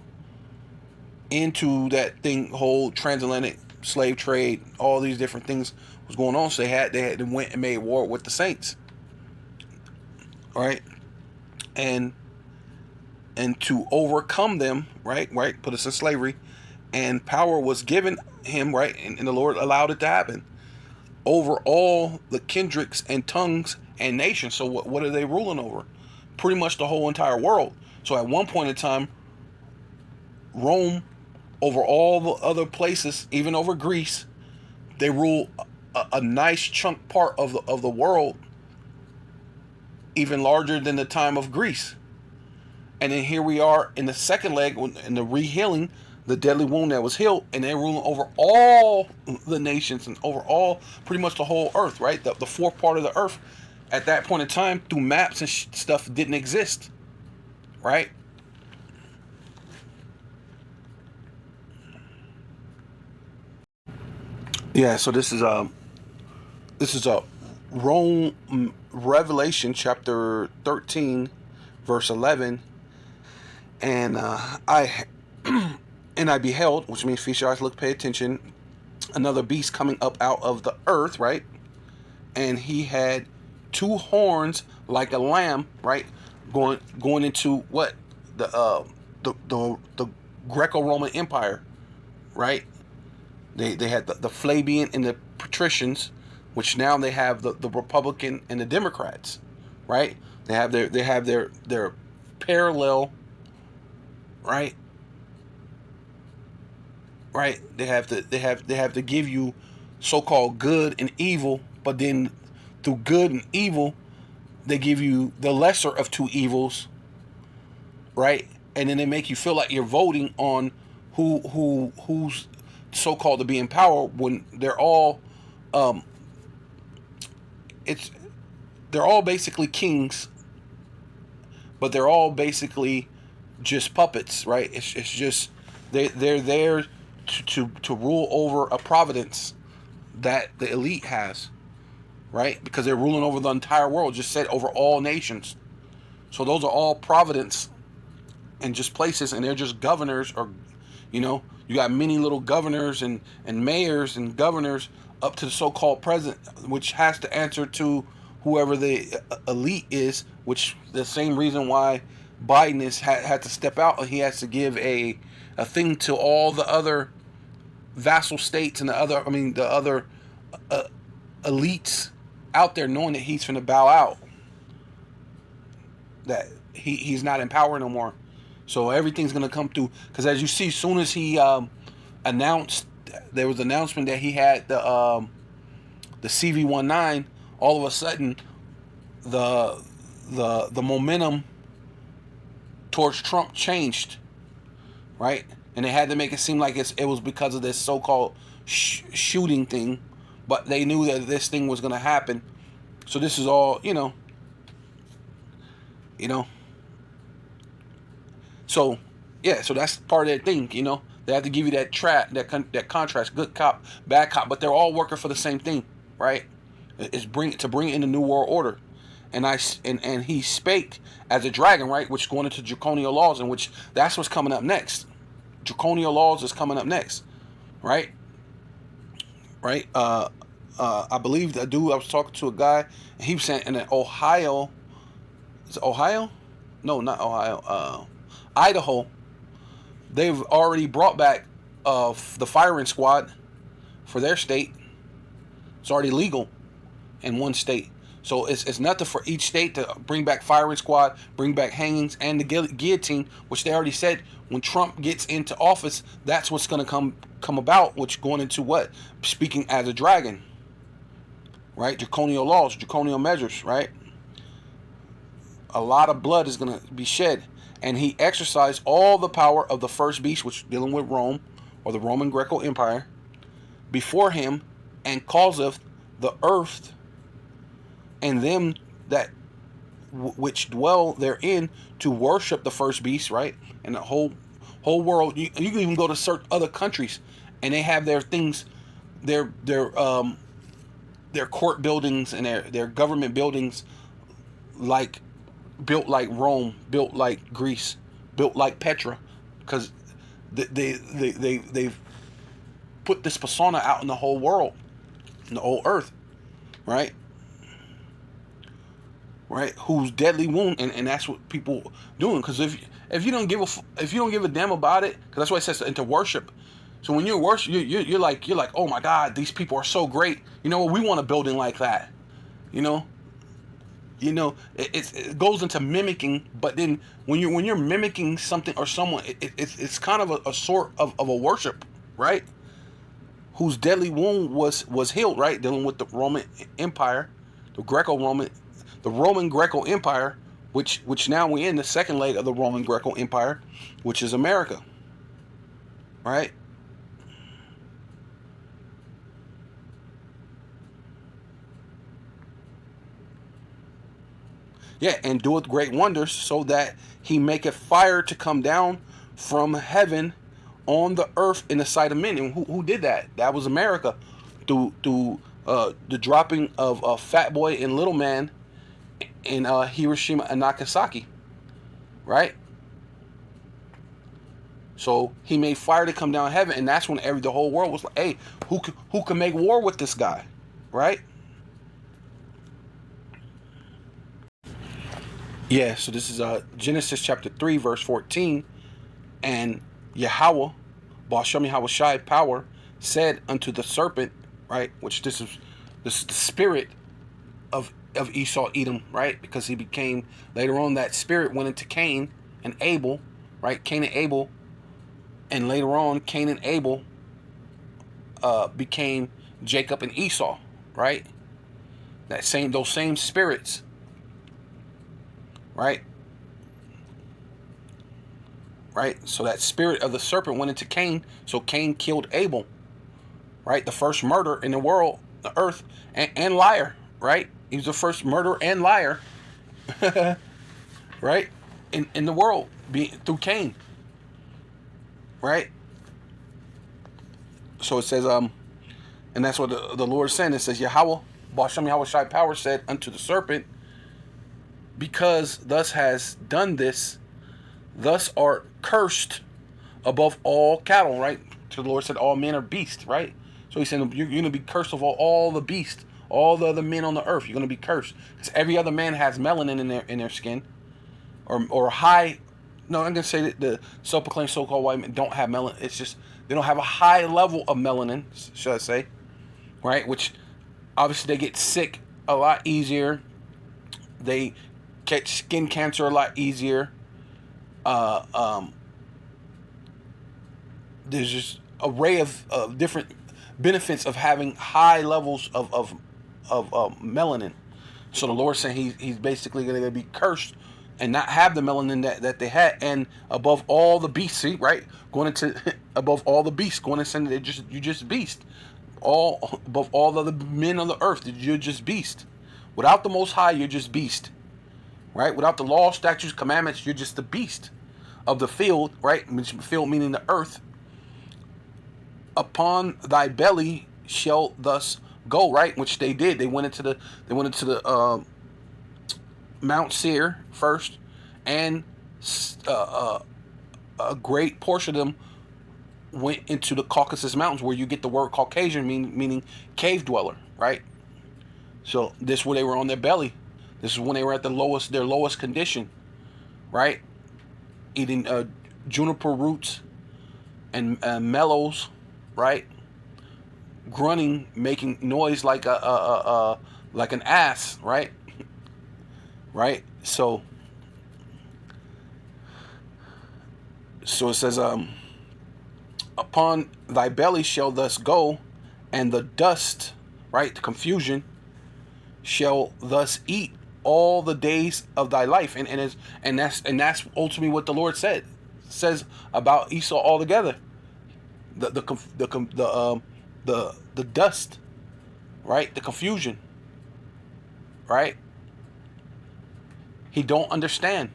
into that whole transatlantic slave trade. All these different things was going on, so they went and made war with the Saints, right? And to overcome them, right, put us in slavery, and power was given him, right, and the Lord allowed it to happen over all the kindreds and tongues and nations. So what are they ruling over? Pretty much the whole entire world. So at one point in time, Rome, over all the other places, even over Greece, they rule a nice chunk part of the world, even larger than the time of Greece. And then here we are in the second leg, in the re-healing, the deadly wound that was healed, and they're ruling over all the nations and over all, pretty much the whole earth, right? The fourth part of the earth at that point in time, through maps and stuff, didn't exist, right? Yeah, so this is a Rome, Revelation chapter 13, verse 11, and I beheld, which means feast your eyes, look, pay attention, another beast coming up out of the earth, right? And he had two horns like a lamb, right? Going into what? The Greco-Roman Empire, right? They had the Flavian and the Patricians, which now they have the Republican and the Democrats, right? They have their parallel, right? Right? They have to give you so-called good and evil, but then through good and evil, they give you the lesser of two evils, right? And then they make you feel like you're voting on who's so-called to be in power, when they're all they're all basically kings, but they're all basically just puppets, right? It's just they're there to rule over a providence that the elite has, right? Because they're ruling over the entire world, just said over all nations. So those are all providence and just places, and they're just governors, or you got many little governors and mayors and governors up to the so-called president, which has to answer to whoever the elite is, which the same reason why Biden had to step out. He has to give a thing to all the other vassal states and the other elites out there, knowing that he's finna bow out, that he's not in power no more. So everything's gonna come through, because as you see, as soon as he announced, there was an announcement that he had the Cv19, all of a sudden the momentum towards Trump changed, right? And they had to make it seem like it was because of this so-called shooting thing, but they knew that this thing was going to happen. So this is all, So yeah, so that's part of their thing, They have to give you that contrast, good cop, bad cop, but they're all working for the same thing, right? It's to bring in the new world order. And he spake as a dragon, right? Which going into draconian laws, and which that's what's coming up next. Draconian laws is coming up next, right? Right? I believe I was talking to a guy, and he was saying in Ohio. Is it Ohio? No, not Ohio. Idaho. They've already brought back the firing squad for their state. It's already legal in one state. So it's nothing for each state to bring back firing squad, bring back hangings, and the guillotine, which they already said when Trump gets into office, that's what's going to come about, which going into what? Speaking as a dragon, right? Draconian laws, draconian measures, right? A lot of blood is going to be shed. And he exercised all the power of the first beast, which dealing with Rome, or the Roman Greco Empire, before him, and causeth the earth and them that which dwell therein to worship the first beast, right? And the whole world. You can even go to certain other countries, and they have their things, their court buildings and their government buildings, like built like Rome, built like Greece, built like Petra, because they've put this persona out in the whole world, in the whole earth, right? Right, whose deadly wound, and that's what people doing. Because if you don't give a damn about it, because that's why it says into worship. So when you're worship, you're like, oh my God, these people are so great. You know what? We want a building like that. You know, it goes into mimicking. But then when you're mimicking something or someone, it's kind of a sort of a worship, right? Whose deadly wound was healed, right? Dealing with the Roman Empire, the Roman Greco Empire, which now we're in the second leg of the Roman Greco Empire, which is America, right? Yeah, and doeth great wonders, so that he maketh fire to come down from heaven on the earth in the sight of men. And who did that? That was America, through the dropping of Fat Boy and Little Man in Hiroshima and Nagasaki, right? So he made fire to come down heaven, and that's when the whole world was like, hey, who can make war with this guy, right? Yeah, so this is Genesis chapter 3, verse 14. And Yahweh, Ba'ashem Yahweh Shai, power, said unto the serpent, right, which this is the spirit of Esau, Edom, right? Because he became, later on, that spirit went into Cain and Abel, right? Cain and Abel. And later on, Cain and Abel became Jacob and Esau, right? Those same spirits, right? Right? So that spirit of the serpent went into Cain. So Cain killed Abel, right? The first murderer in the world, the earth, and liar, right? He was the first murderer and liar, right? In the world, through Cain, right? So it says, and that's what the Lord is saying. It says, Yahweh, Ba'ashem Yahweh Shai power, said unto the serpent, because thus has done this, thus art cursed above all cattle, right? So the Lord said all men are beasts, right? So he said you're going to be cursed of all the beasts, all the other men on the earth. You're going to be cursed. Because every other man has melanin in their skin. Or high, no, I'm going to say that the self-proclaimed so-called white men don't have melanin. It's just, they don't have a high level of melanin, should I say, right? Which, obviously, they get sick a lot easier. They catch skin cancer a lot easier. There's just an array of different benefits of having high levels of melanin. So the Lord said he's basically going to be cursed and not have the melanin that they had, and above all the beasts, see, right? Going into above all the beasts, going and saying you just beast. All above all the other men on the earth, you're just beast. Without the Most High, you're just beast, right? Without the law, statutes, commandments, you're just the beast of the field, right? Field meaning the earth. Upon thy belly shall thus go, right? Which they did. They went into the Mount Seir first, and a great portion of them went into the Caucasus Mountains, where you get the word Caucasian, meaning cave dweller, right? So this is where they were on their belly. This is when they were at their lowest condition, right? Eating juniper roots and mellows, right? Grunting, making noise like like an ass, right? Right? So it says, upon thy belly shall thus go, and the dust, right? The confusion shall thus eat all the days of thy life, and that's ultimately what the Lord says about Esau altogether. The dust, right? The confusion, right? He don't understand,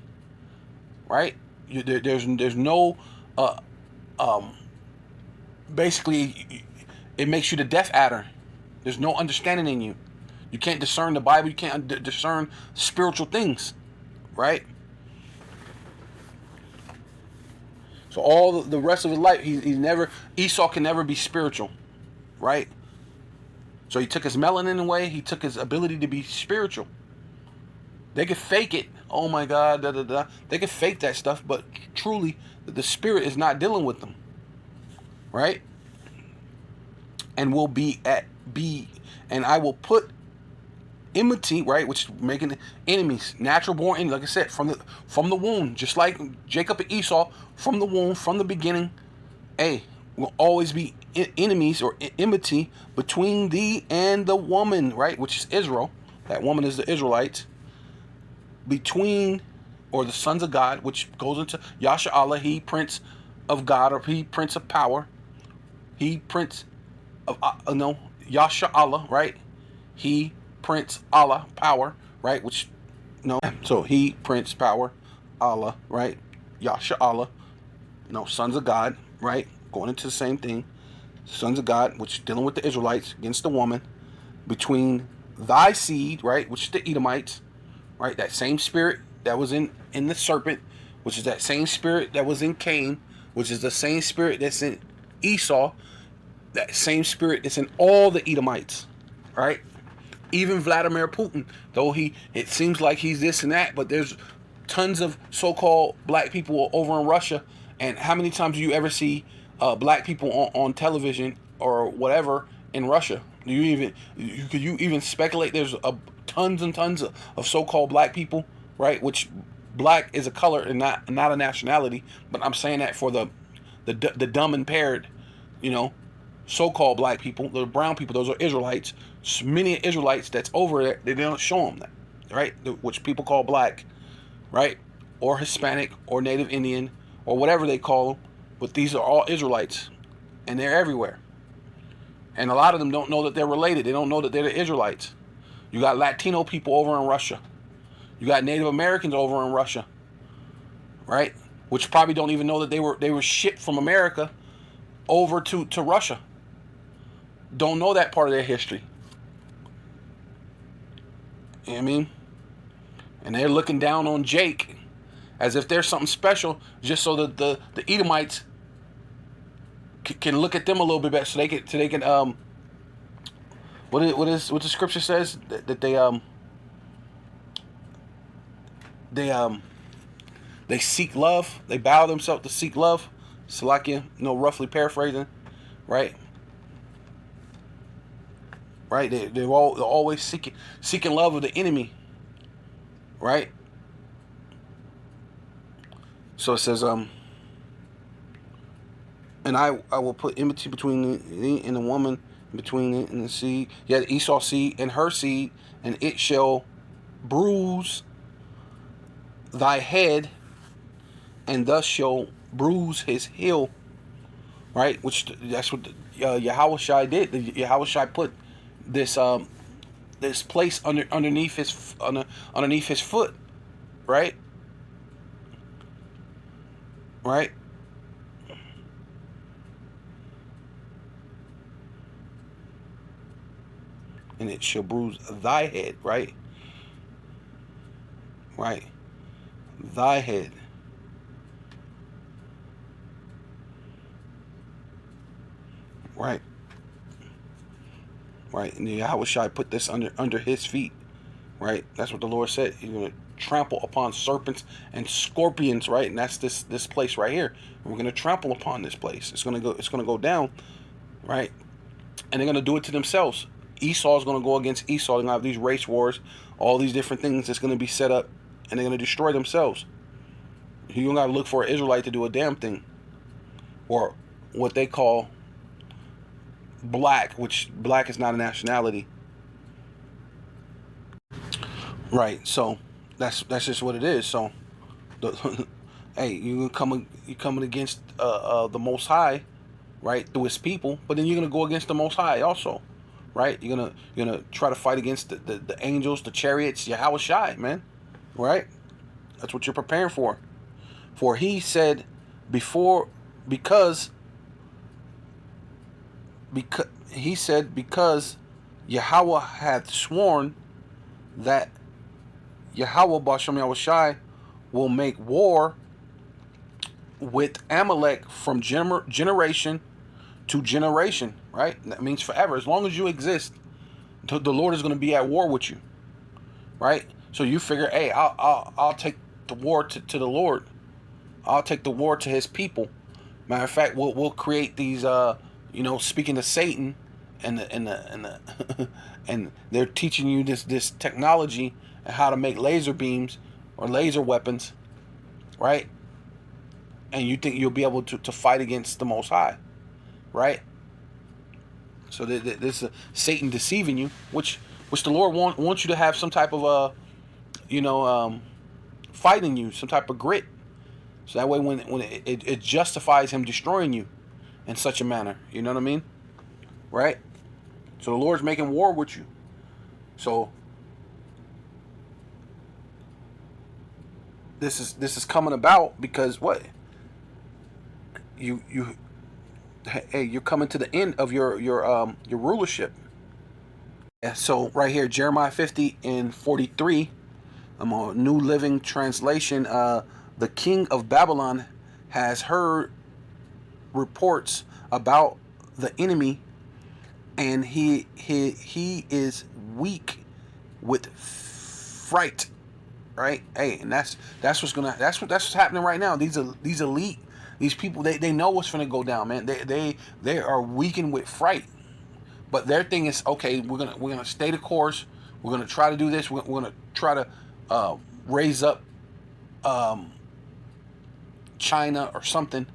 right? There's no basically it makes you the deaf adder. There's no understanding in you. You can't discern the Bible. You can't discern spiritual things, right? So all the rest of his life, Esau can never be spiritual, right? So he took his melanin away. He took his ability to be spiritual. They could fake it. Oh my God, da da da. They could fake that stuff, but truly, the spirit is not dealing with them, right? And will and I will put enmity, right, which is making enemies, natural born, like I said, from the womb, just like Jacob and Esau, from the womb, from the beginning, will always be enemies or enmity between thee and the woman, right, which is Israel. That woman is the Israelites. Between, or the sons of God, which goes into Yasha Allah, he prince of God, or he prince of power, he prince of Yasha Allah, right? He Prince Allah power, right? Which so he Prince power, Allah, right? Yasha Allah, sons of God, right? Going into the same thing, sons of God, which dealing with the Israelites against the woman, between thy seed, right? Which is the Edomites, right? That same spirit that was in the serpent, which is that same spirit that was in Cain, which is the same spirit that's in Esau, that same spirit that's in all the Edomites, right? Even Vladimir Putin, though it seems like he's this and that, but there's tons of so-called black people over in Russia. And how many times do you ever see black people on television or whatever in Russia? Could you even speculate there's tons and tons of so-called black people, right? Which black is a color and not a nationality. But I'm saying that for the dumb impaired, so-called black people, the brown people, those are Israelites. So many Israelites that's over there, they don't show them that, right? Which people call black, right? Or Hispanic, or Native Indian, or whatever they call them. But these are all Israelites, and they're everywhere. And a lot of them don't know that they're related. They don't know that they're the Israelites. You got Latino people over in Russia. You got Native Americans over in Russia, right? Which probably don't even know that they were shipped from America over to Russia. Don't know that part of their history. You know what I mean? And they're looking down on Jake as if there's something special, just so that the Edomites can look at them a little bit better, so they can what the scripture says that they seek love, they bow themselves to seek love. Salakia, roughly paraphrasing, right? Right, they're always seeking love of the enemy, right? So it says, and I will put enmity between thee and the woman, between it and the seed, Esau seed and her seed, and it shall bruise thy head, and thus shall bruise his heel, right? Which that's what Yahweh Shai did. Yahweh Shai put this place underneath his foot, right? Right? And it shall bruise thy head, right? Right? Thy head. Right? Right? And Yahweh Shai put this under his feet, right? That's what the Lord said. He's going to trample upon serpents and scorpions, right? And that's this place right here. We're gonna trample upon this place. It's gonna go down, right? And they're gonna do it to themselves. Esau's gonna go against Esau. They're gonna have these race wars, all these different things that's gonna be set up, and they're gonna destroy themselves. You don't gotta look for an Israelite to do a damn thing, or what they call black, which black is not a nationality, right? So that's just what it is. So, hey, you coming against the Most High, right, through His people, but then you're gonna go against the Most High also, right? You're gonna try to fight against the angels, the chariots, Yahweh Shai, man, right? That's what you're preparing for. For He said before, because He said, because Yahweh hath sworn that Yahweh Bashem Yahweh Shai will make war with Amalek from generation to generation, right? That means forever. As long as you exist, the Lord is going to be at war with you, right? So you figure, hey, I'll take the war to the Lord. I'll take the war to His people. Matter of fact, we'll create these, speaking to Satan, and and they're teaching you this technology and how to make laser beams or laser weapons, right? And you think you'll be able to fight against the Most High, right? So this is Satan deceiving you, which the Lord wants you to have some type of fight in you, some type of grit. So that way, when it justifies Him destroying you in such a manner, you know what I mean, right? So the Lord's making war with you. So this is coming about because what? You're coming to the end of your rulership. Yeah, so right here, Jeremiah 50 and 43. I'm on New Living Translation. The king of Babylon has heard reports about the enemy, and he is weak with fright. Right? Hey, and that's what's happening right now. These elite, these people, they know what's gonna go down, man. They are weakened with fright. But their thing is, okay, we're gonna stay the course. We're gonna try to do this. We're gonna try to raise up China or something,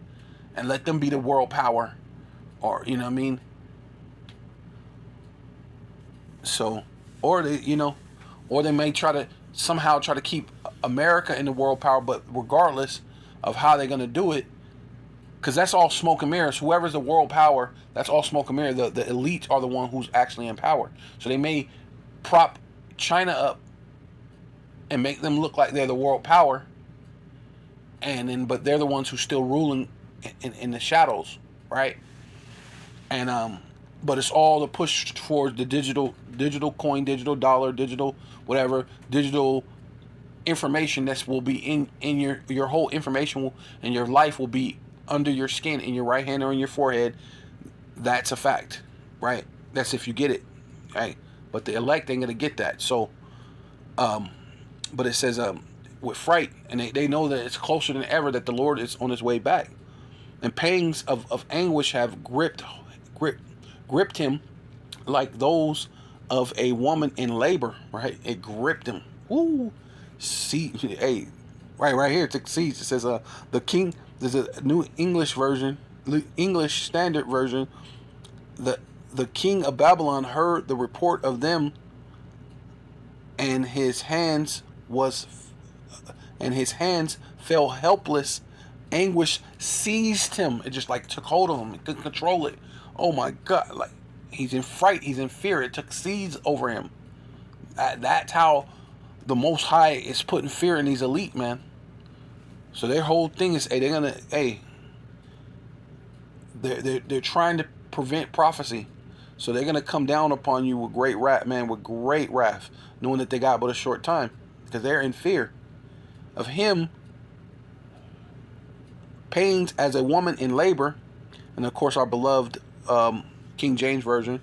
and let them be the world power, or you know what I mean. So, or they may try to somehow try to keep America in the world power, but regardless of how they're gonna do it, because that's all smoke and mirrors. Whoever's the world power, that's all smoke and mirror. The elites are the one who's actually in power. So they may prop China up and make them look like they're the world power, but they're the ones who's still ruling in the shadows, right? And but it's all the push towards the digital coin, digital dollar, digital whatever, digital information that will be in your whole information and your life will be under your skin, in your right hand or in your forehead. That's a fact, right? That's if you get it, right? But the elect ain't gonna get that. So, but it says with fright, and they know that it's closer than ever, that the Lord is on His way back, and pangs of anguish have gripped him like those of a woman in labor, right? It gripped him. Woo! See, hey, right here, it says the king. There's a New English version, English Standard Version. The king of Babylon heard the report of them, and his hands fell helpless. Anguish seized him. It just like took hold of him. He couldn't control it. Oh my God! Like he's in fright. He's in fear. It took seeds over him. That's how the Most High is putting fear in these elite, man. So their whole thing is, they're trying to prevent prophecy. So they're gonna come down upon you with great wrath, knowing that they got but a short time, because they're in fear of him. Pains as a woman in labor, and of course our beloved King James Version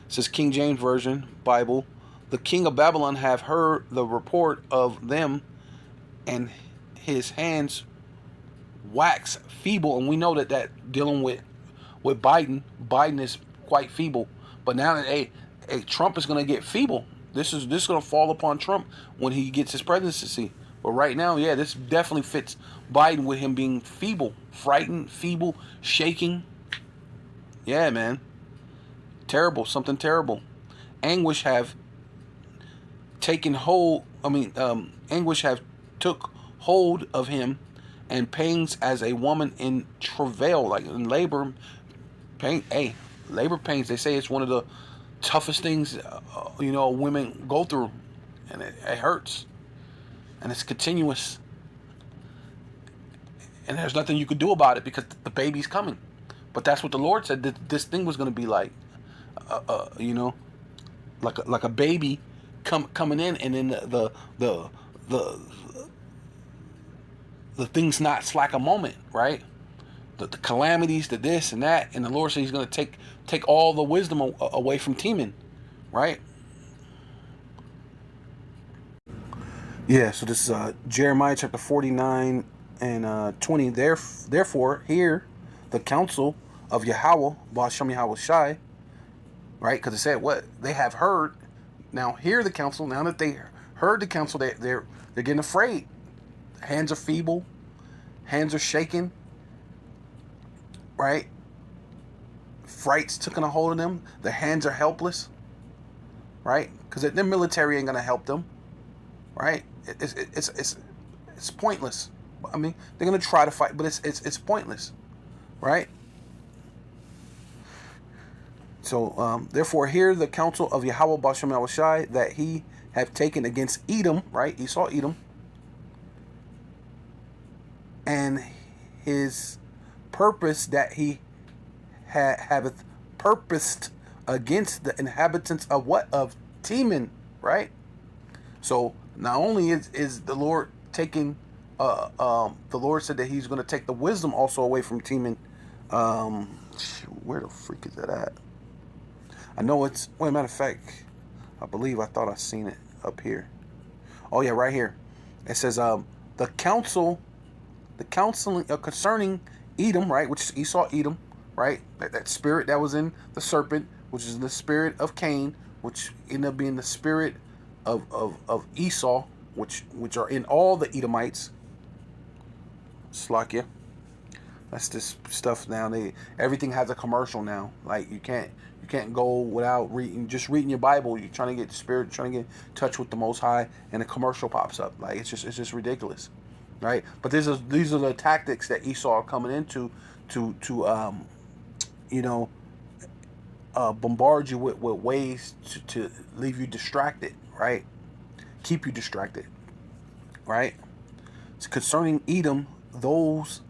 says, King James Version Bible, the king of Babylon have heard the report of them, and his hands wax feeble. And we know that dealing with Biden is quite feeble. But now that Trump is going to get feeble. This is going to fall upon Trump when he gets his presidency. But right now, yeah, this definitely fits Biden with him being feeble, frightened, feeble, shaking. Yeah, man. Terrible, something terrible. Anguish have taken hold. Anguish have took hold of him, and pains as a woman in travail, like in labor pain. Hey, labor pains. They say it's one of the toughest things, women go through, and it hurts, and it's continuous, and there's nothing you could do about it because the baby's coming. But that's what the Lord said that this thing was going to be like, like a baby coming in, and then the things not slack a moment, right? The calamities, the this and that, and the Lord said He's going to take all the wisdom away from Teman, right? Yeah. So this is Jeremiah chapter 49 and 20. Therefore, hear the counsel of Yahweh, Ba'ashem Yahweh Shai, right? Because it said what they have heard. Now hear the counsel. Now that they heard the counsel, they're getting afraid. Hands are feeble. Hands are shaking. Right? Fright's taking a hold of them. Their hands are helpless. Right? Because the military ain't gonna help them. Right? It's pointless. I mean, they're gonna try to fight, but it's pointless. Right? So therefore, hear the counsel of Yahweh Ba'ashem Yahweh Shai that He have taken against Edom. Right? Esau, Edom, and his purpose that he hath purposed against the inhabitants of what? Of Teman, right? So not only is the Lord taking, the Lord said that He's going to take the wisdom also away from Teman. Where the freak is that at? I know it's, wait, matter of fact, I thought I seen it up here. Oh yeah, right here. It says the counseling concerning Edom, right, which is Esau, Edom, right? That spirit that was in the serpent, which is the spirit of Cain, which ended up being the spirit of Esau, which are in all the Edomites. Slakia. That's this stuff now. Everything has a commercial now. Like you can't go without reading your Bible. You're trying to get the spirit, trying to get in touch with the Most High, and a commercial pops up. Like it's just ridiculous. Right, but these are the tactics that Esau are coming into to bombard you with ways to leave you distracted, right? Keep you distracted, right? It's concerning Edom, thus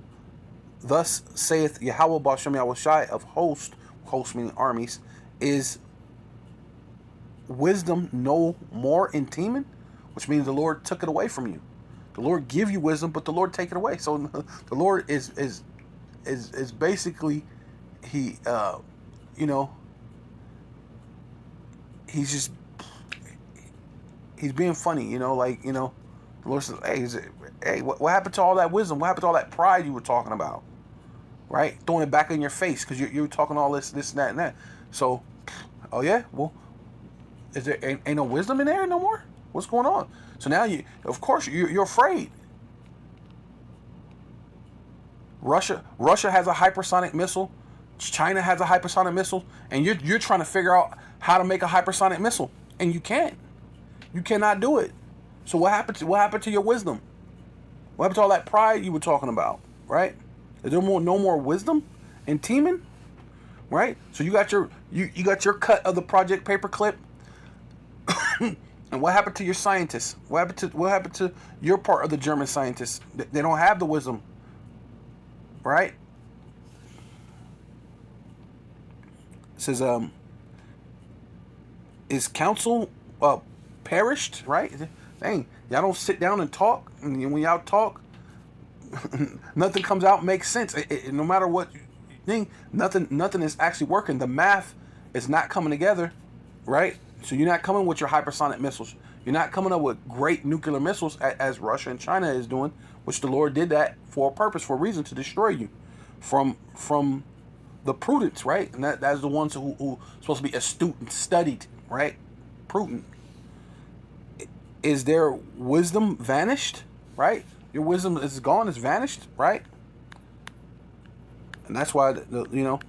saith Yahweh Ba'ashem Yahweh Shai of hosts meaning armies, is wisdom no more in Teman, which means the Lord took it away from you. The Lord give you wisdom, but the Lord take it away. So the Lord is basically he's being funny, the Lord says, hey, what happened to all that wisdom? What happened to all that pride you were talking about? Right? Throwing it back in your face because you're talking all this and that and that. So, oh yeah, well, is there ain't no wisdom in there no more? What's going on? So now of course you're afraid. Russia has a hypersonic missile. China has a hypersonic missile, and you're trying to figure out how to make a hypersonic missile, and you can't. You cannot do it. So what happened to your wisdom? What happened to all that pride you were talking about? Right? Is there no more wisdom in Teman? Right? So you got your cut of the project paperclip. And what happened to your scientists? What happened to your part of the German scientists? They don't have the wisdom, right? It says, is counsel perished? Right? Dang, y'all don't sit down and talk. And when y'all talk, nothing comes out makes sense. No matter what you think, nothing is actually working. The math is not coming together, right? So you're not coming with your hypersonic missiles. You're not coming up with great nuclear missiles as Russia and China is doing, which the Lord did that for a purpose, for a reason, to destroy you from the prudence, right? And that's the ones who supposed to be astute and studied, right? Prudent. Is their wisdom vanished, right? Your wisdom is gone, it's vanished, right? And that's why the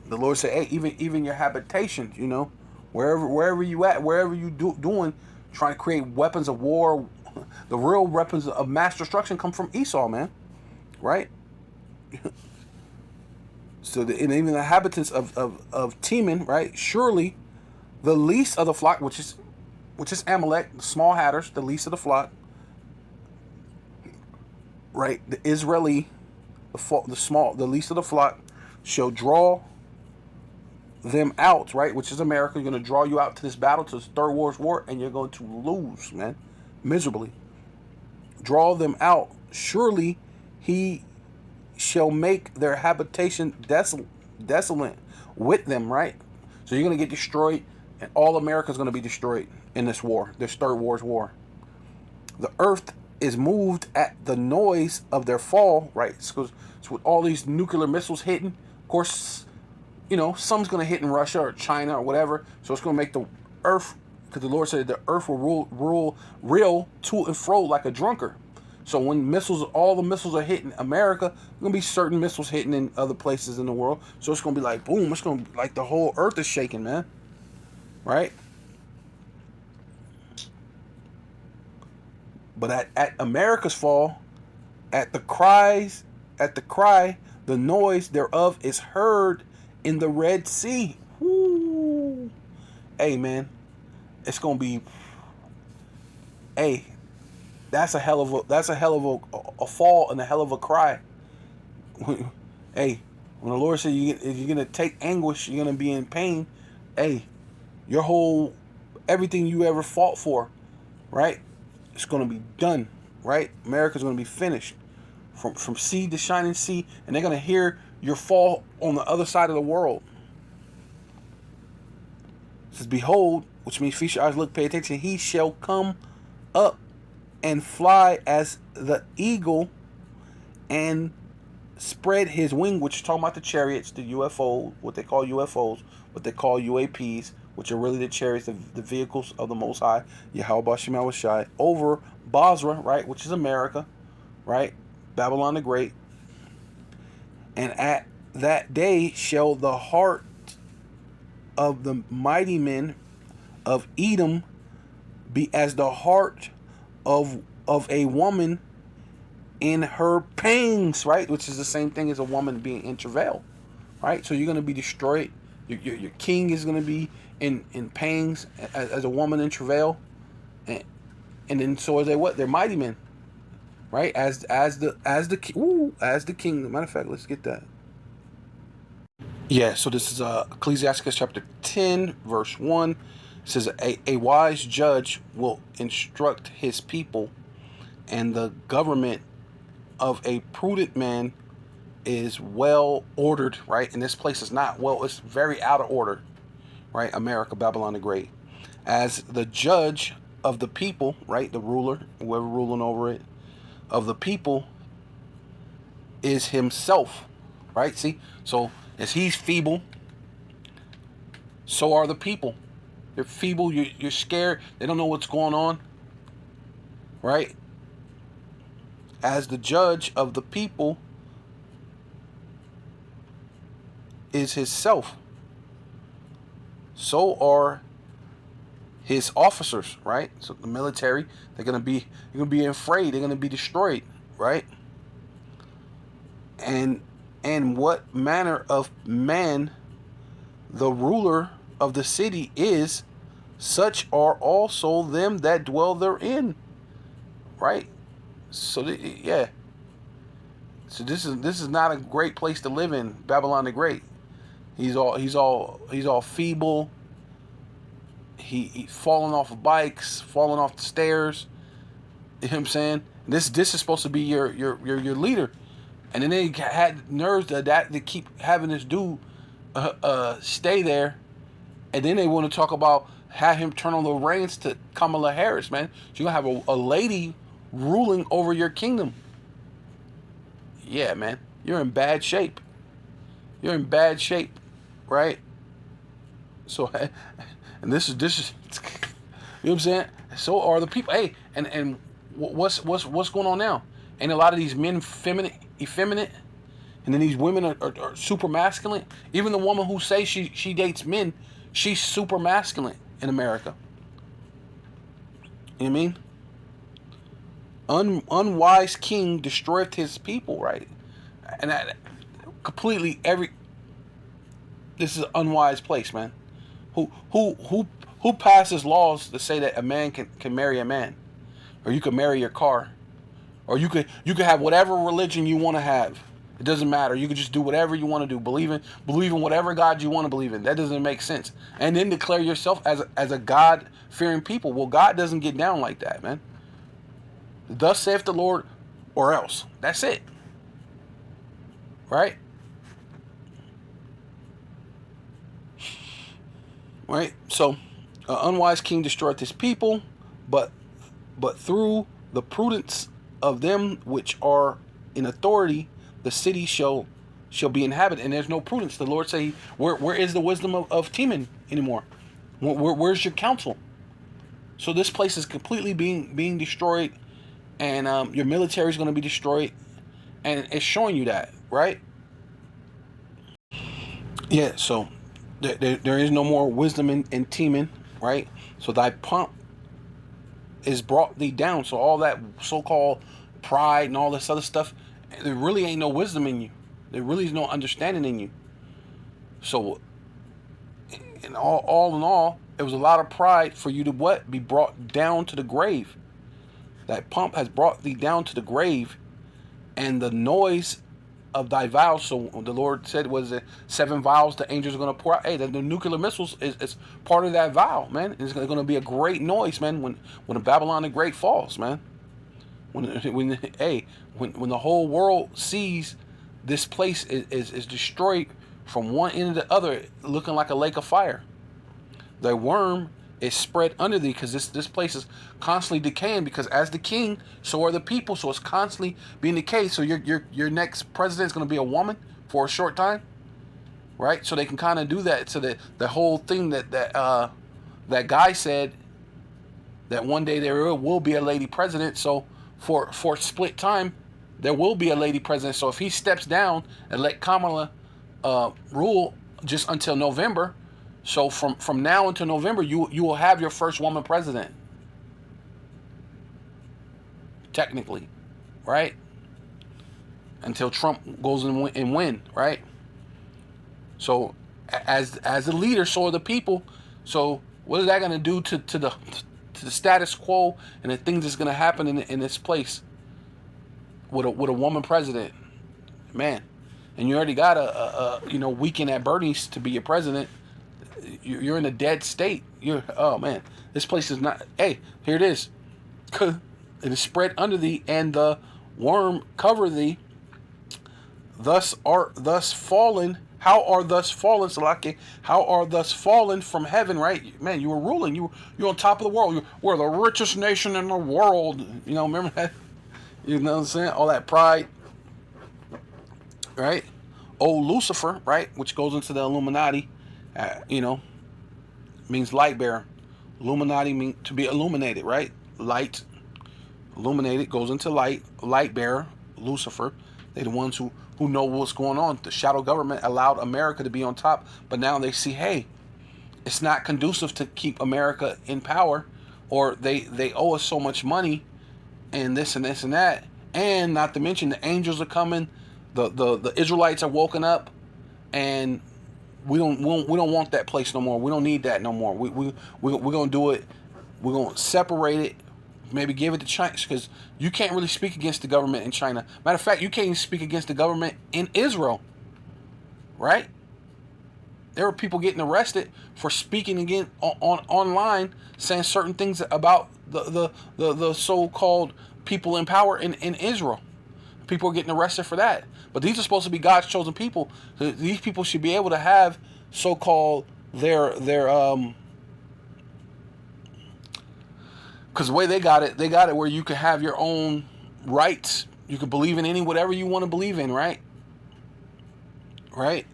Lord said, hey, even your habitation, wherever you at, wherever you doing, trying to create weapons of war, the real weapons of mass destruction come from Esau, man, right? So and even the inhabitants of Teman, right? Surely the least of the flock, which is Amalek, the small hatters, the least of the flock, right? The Israeli, the least of the flock, shall draw them out, right? Which is America. You're going to draw you out to this battle, to this third world war, and you're going to lose, man, miserably. Draw them out. Surely he shall make their habitation desolate with them, right? So you're going to get destroyed, and all America is going to be destroyed in this war, this third world's war. The earth is moved at the noise of their fall, right? So with all these nuclear missiles hitting, of course, some's going to hit in Russia or China or whatever. So it's going to make the earth, because the Lord said the earth will reel to and fro like a drunkard. So when all the missiles are hitting America, there's going to be certain missiles hitting in other places in the world. So it's going to be like, boom, it's going to be like the whole earth is shaking, man. Right? But at America's fall, at the cry, the noise thereof is heard in the Red Sea. Woo. Hey, man, it's gonna be. Hey, that's a hell of a fall and a hell of a cry. Hey, when the Lord said you're gonna take anguish, you're gonna be in pain. Hey, everything you ever fought for, right? It's gonna be done, right? America's gonna be finished, from sea to shining sea, and they're gonna hear your fall on the other side of the world. It says, behold, which means feast your eyes, look, pay attention. He shall come up and fly as the eagle, and spread his wing, which is talking about the chariots, the UFO, what they call UFOs, what they call UAPs, which are really the chariots, the vehicles of the Most High, Yahweh Shema Shai, over Basra, right, which is America, right, Babylon the Great. And at that day shall the heart of the mighty men of Edom be as the heart of a woman in her pangs, right, which is the same thing as a woman being in travail, right? So you're going to be destroyed. Your king is going to be in pangs as a woman in travail, and then so are they what? They're mighty men, right? As the king. Matter of fact, let's get that. Yeah. So this is Ecclesiastes chapter 10, verse 1. It says, a wise judge will instruct his people, and the government of a prudent man is well ordered, right? And this place is not well, it's very out of order, right? America, Babylon the Great. As the judge of the people, right? The ruler, whoever ruling over it, of the people is himself, right? See? So as he's feeble, so are the people. You're feeble, you're scared, they don't know what's going on, right? As the judge of the people is himself, so are his officers, right? So the military, you're gonna be afraid, they're gonna be destroyed, right? And what manner of man the ruler of the city is, such are also them that dwell therein, right? So yeah. So this is not a great place to live in, Babylon the Great. He's all feeble. He falling off of bikes, falling off the stairs. You know what I'm saying? This is supposed to be your leader, and then they had nerves to keep having this dude stay there, and then they want to talk about have him turn on the reins to Kamala Harris, man. So you're going to have a lady ruling over your kingdom. Yeah, man. You're in bad shape. You're in bad shape, right? So, and this is, you know what I'm saying? So are the people. Hey, and what's going on now? Ain't a lot of these men effeminate, and then these women are super masculine. Even the woman who says she dates men, she's super masculine in America. You know what I mean? Unwise king destroyed his people, right? And that completely this is an unwise place, man. Who passes laws to say that a man can marry a man, or you can marry your car, or you could have whatever religion you want to have. It doesn't matter. You can just do whatever you want to do. Believe in whatever God you want to believe in. That doesn't make sense. And then declare yourself as a God-fearing people. Well, God doesn't get down like that, man. Thus saith the Lord, or else. That's it. Right? Right? So, an unwise king destroyed his people, but through the prudence of them which are in authority, the city shall be inhabited. And there's no prudence. The Lord say, where is the wisdom of Teman anymore? Where's your counsel? So this place is completely being destroyed, and your military is going to be destroyed, and it's showing you that, right? Yeah. So there is no more wisdom in Teman, right? So thy pomp is brought thee down. So all that so-called pride and all this other stuff, there really ain't no wisdom in you. There really is no understanding in you. So, in all in all, it was a lot of pride for you to what? Be brought down to the grave. That pomp has brought thee down to the grave, and the noise of thy vows. So the Lord said, was it 7 vials the angels are going to pour out? Hey, the nuclear missiles is part of that vow, man. It's going to be a great noise, man, when the Babylon the Great falls, man. When the whole world sees this place is destroyed from one end to the other, looking like a lake of fire. The worm is spread under thee, because this place is constantly decaying, because as the king, so are the people. So it's constantly being decayed. So your next president is going to be a woman for a short time, right? So they can kind of do that. So that the whole thing that guy said, that one day there will be a lady president. So for a split time, there will be a lady president. So if he steps down and let Kamala rule just until November, so from now until November, you will have your first woman president. Technically, right? Until Trump goes and win, right? So as a leader, so are the people. So what is that going to do to the status quo and the things that's going to happen in this place with a woman president, man? And you already got a weekend at Bernie's to be your president. You're in a dead state. Oh man, this place is not. Hey, here it is. It is spread under thee, and the worm cover thee. Thus fallen. How are thus fallen, Salaki? How are thus fallen from heaven? Right, man. You were ruling. You're on top of the world. We're the richest nation in the world. You know, remember that? You know what I'm saying? All that pride, right? Old Lucifer, right, which goes into the Illuminati. Means light bearer. Illuminati means to be illuminated, right? Light, illuminated, goes into light. Light bearer, Lucifer. They're the ones who know what's going on. The shadow government allowed America to be on top, but now they see, hey, it's not conducive to keep America in power, or they owe us so much money, and this and this and that, and not to mention the angels are coming, the Israelites are woken up, and we don't want that place no more. We don't need that no more. We're gonna do it. We're gonna separate it. Maybe give it to China, because you can't really speak against the government in China. Matter of fact, you can't even speak against the government in Israel, right? There were people getting arrested for speaking again online, saying certain things about the so-called people in power in Israel. People are getting arrested for that. But these are supposed to be God's chosen people. These people should be able to have so-called their Because the way they got it where you can have your own rights. You can believe in whatever you want to believe in, right? Right?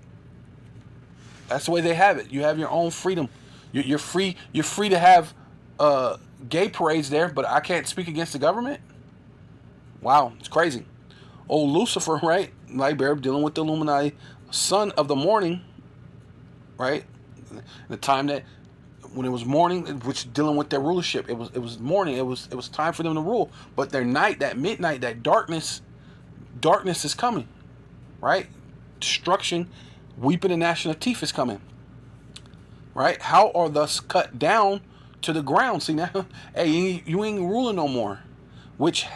That's the way they have it. You have your own freedom. You're free. You're free to have gay parades there, but I can't speak against the government. Wow, it's crazy. Old Lucifer, right? Like Bear dealing with the Illuminati, son of the morning, right? The time that when it was morning, which dealing with their rulership, it was morning. It was time for them to rule. But their night, that midnight, that darkness is coming, right? Destruction, weeping and gnashing of teeth is coming, right? How are thus cut down to the ground? See now, hey, you ain't ruling no more, which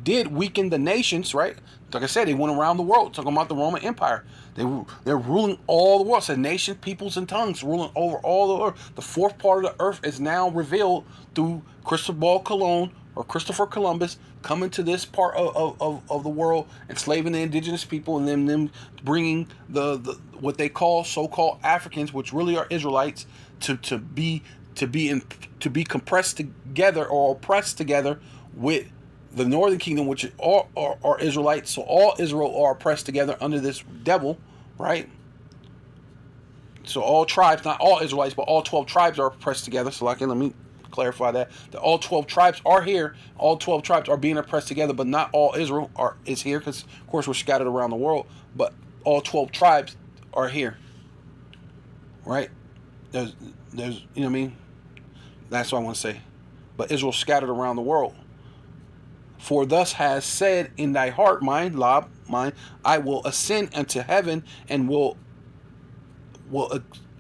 did weaken the nations, right? Like I said, they went around the world talking about the Roman Empire. They're ruling all the world. So nation, peoples, and tongues ruling over all the earth. The fourth part of the earth is now revealed through Christopher Columbus coming to this part of the world, enslaving the indigenous people, and then them bringing the what they call so-called Africans, which really are Israelites, to be compressed together or oppressed together with the northern kingdom, which are Israelites. So all Israel are oppressed together under this devil, right? So all tribes, not all Israelites, but all 12 tribes are oppressed together. So let me clarify that all 12 tribes are here. All 12 tribes are being oppressed together, but not all Israel is here, because of course we're scattered around the world. But all 12 tribes are here, right? There's you know what I mean? That's what I want to say. But Israel scattered around the world. For thus has said in thy heart, mine, I will ascend unto heaven, and will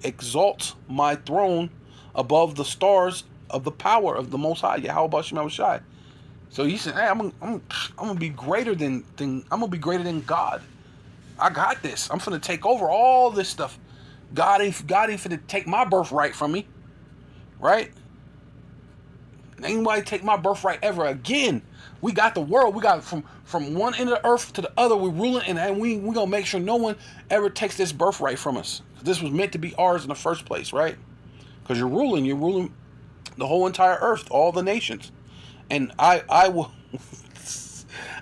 exalt my throne above the stars of the power of the Most High, Yahweh Shem Shai. So he said, hey, I'm gonna be greater than I'm gonna be greater than God. I got this. I'm finna take over all this stuff. God ain't finna take my birthright from me, right? Anybody take my birthright ever again? We got the world. We got from one end of the earth to the other. We're ruling, and we gonna make sure no one ever takes this birthright from us. This was meant to be ours in the first place, right? Because you're ruling the whole entire earth, all the nations, and I will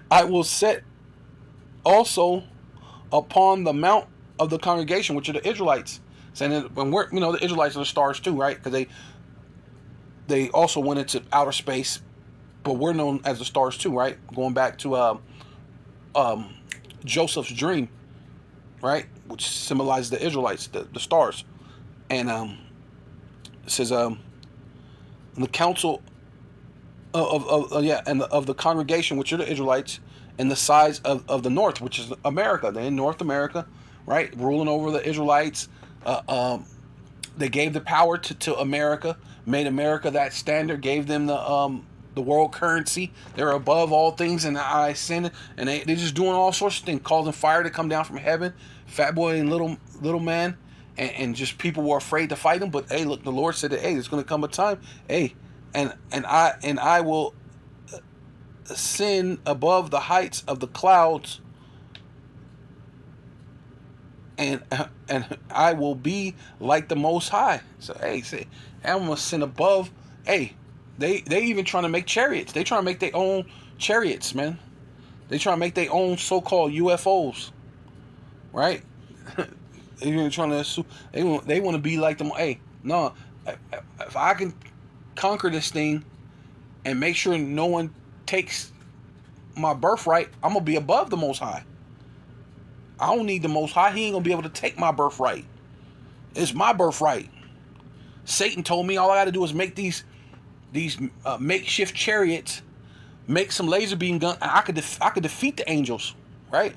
I will set also upon the mount of the congregation, which are the Israelites. Saying that when the Israelites are the stars too, right? Because they also went into outer space, but we're known as the stars too, right? Going back to Joseph's dream, right? Which symbolizes the Israelites, the stars. And it says the council of the congregation, which are the Israelites, and the sides of the north, which is America. They're in North America, right? Ruling over the Israelites. They gave the power to America, made America that standard, gave them the world currency. They're above all things in the eyes sin, and they're just doing all sorts of things, causing fire to come down from heaven, fat boy and little man, and just people were afraid to fight them. But hey, look, the Lord said that hey, there's going to come a time, hey, and I will ascend above the heights of the clouds, and I will be like the Most High. So hey, say I'm gonna ascend above. Hey, they even trying to make chariots. They trying to make their own chariots, man. They trying to make their own so-called UFOs, right? They even trying to they want to be like them. Hey, no, if I can conquer this thing and make sure no one takes my birthright, I'm gonna be above the Most High. I don't need the Most High. He ain't gonna be able to take my birthright. It's my birthright. Satan told me all I got to do is make these makeshift chariots, make some laser beam gun. I could defeat the angels, right?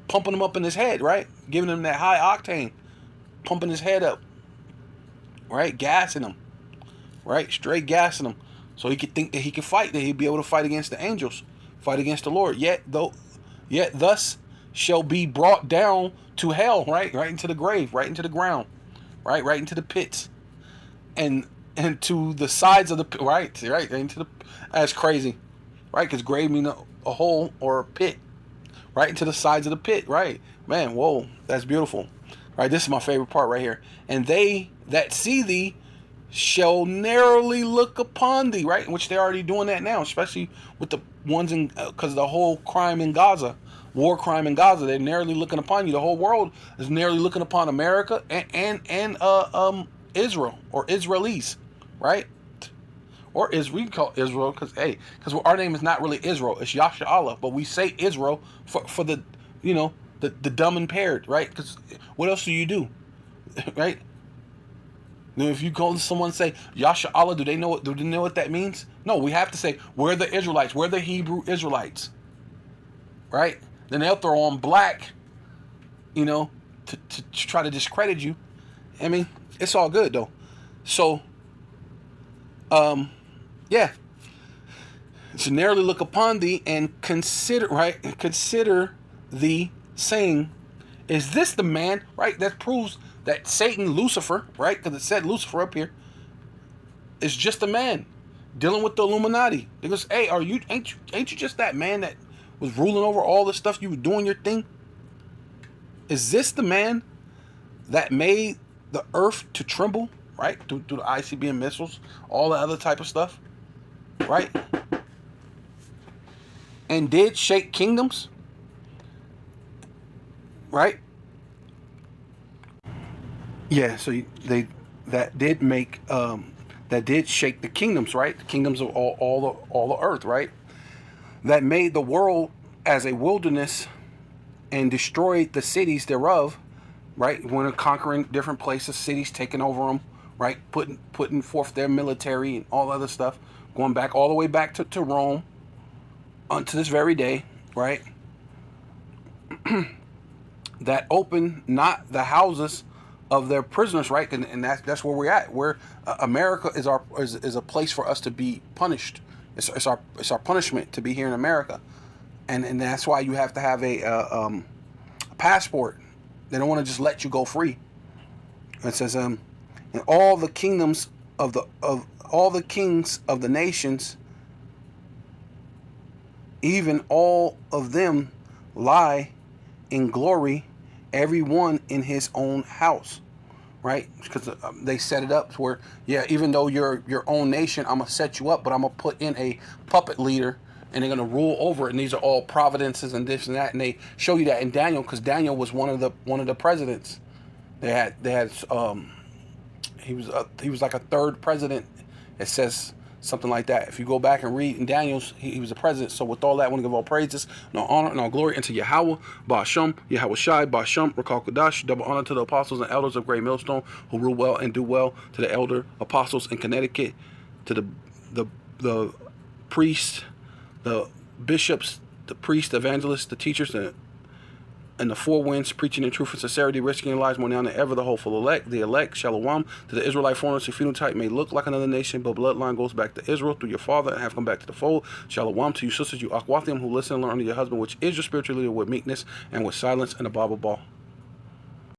Pumping them up in his head, right? Giving him that high octane, pumping his head up, right? Gassing him, right? Straight gassing him, so he could think that he could fight, that he'd be able to fight against the angels, fight against the Lord. Yet thus shall be brought down to hell, right into the grave, right into the ground, right into the pits, and to the sides of the pit, right into the. That's crazy, right? Because grave means a hole or a pit, right into the sides of the pit, right? Man, whoa, that's beautiful, right? This is my favorite part right here. And they that see thee shall narrowly look upon thee, right? Which they're already doing that now, especially with the ones in, because of the whole crime in Gaza, war crime in Gaza. They're narrowly looking upon you. The whole world is narrowly looking upon America and Israel, or Israelis, right? Or is we call Israel because because our name is not really Israel, it's Yasha Allah, but we say Israel for the, the dumb impaired, right? Because what else do you do, right? Now, if you go to someone and say Yasha Allah, do they know what that means? No, we have to say we're the Israelites, we're the Hebrew Israelites, right? Then they'll throw on black, to try to discredit you. I mean, it's all good though. So, yeah. So narrowly look upon thee and consider, right? Consider thee, saying, is this the man, right? That proves that Satan, Lucifer, right? Because it said Lucifer up here, is just a man dealing with the Illuminati. It goes, hey, ain't you just that man that was ruling over all this stuff? You were doing your thing. Is this the man that made the earth to tremble, right? Through the ICBM missiles, all the other type of stuff, right? And did shake kingdoms, right? Yeah, so that did shake the kingdoms, right? The kingdoms of all the earth, right? That made the world as a wilderness and destroyed the cities thereof, right? When conquering different places, cities, taking over them, right? Putting forth their military and all other stuff, going back all the way back to Rome, unto this very day, right? That open not the houses of their prisoners, right? And that's where we're at. Where America is a place for us to be punished. It's our punishment to be here in America, and that's why you have to have a passport. They don't want to just let you go free. It says, and all the kingdoms of all the kings of the nations, even all of them, lie in glory, every one in his own house, right? Because they set it up to where, yeah, even though you're your own nation, I'm gonna set you up, but I'm gonna put in a puppet leader, and they're gonna rule over it. And these are all providences and this and that. And they show you that in Daniel, because Daniel was one of the presidents. They had he was like a third president. It says something like that. If you go back and read in Daniel's, he was a president. So with all that, I want to give all praises, no honor, and all glory unto Yahweh, Ba'asham, Yahweh Shai, Ba'asham, Rakal Kodash, double honor to the apostles and elders of Great Millstone who rule well and do well, to the elder apostles in Connecticut, to the priests, the bishops, the priests, the evangelists, the teachers, and the four winds, preaching in truth and sincerity, risking your lives more now than ever, the hopeful elect, the elect, Shalom, to the Israelite foreigners whose phenotype may look like another nation, but bloodline goes back to Israel through your father and have come back to the fold. Shalom to you sisters, you Akwathium, who listen and learn under your husband, which is your spiritual leader, with meekness and with silence and a Bible ball.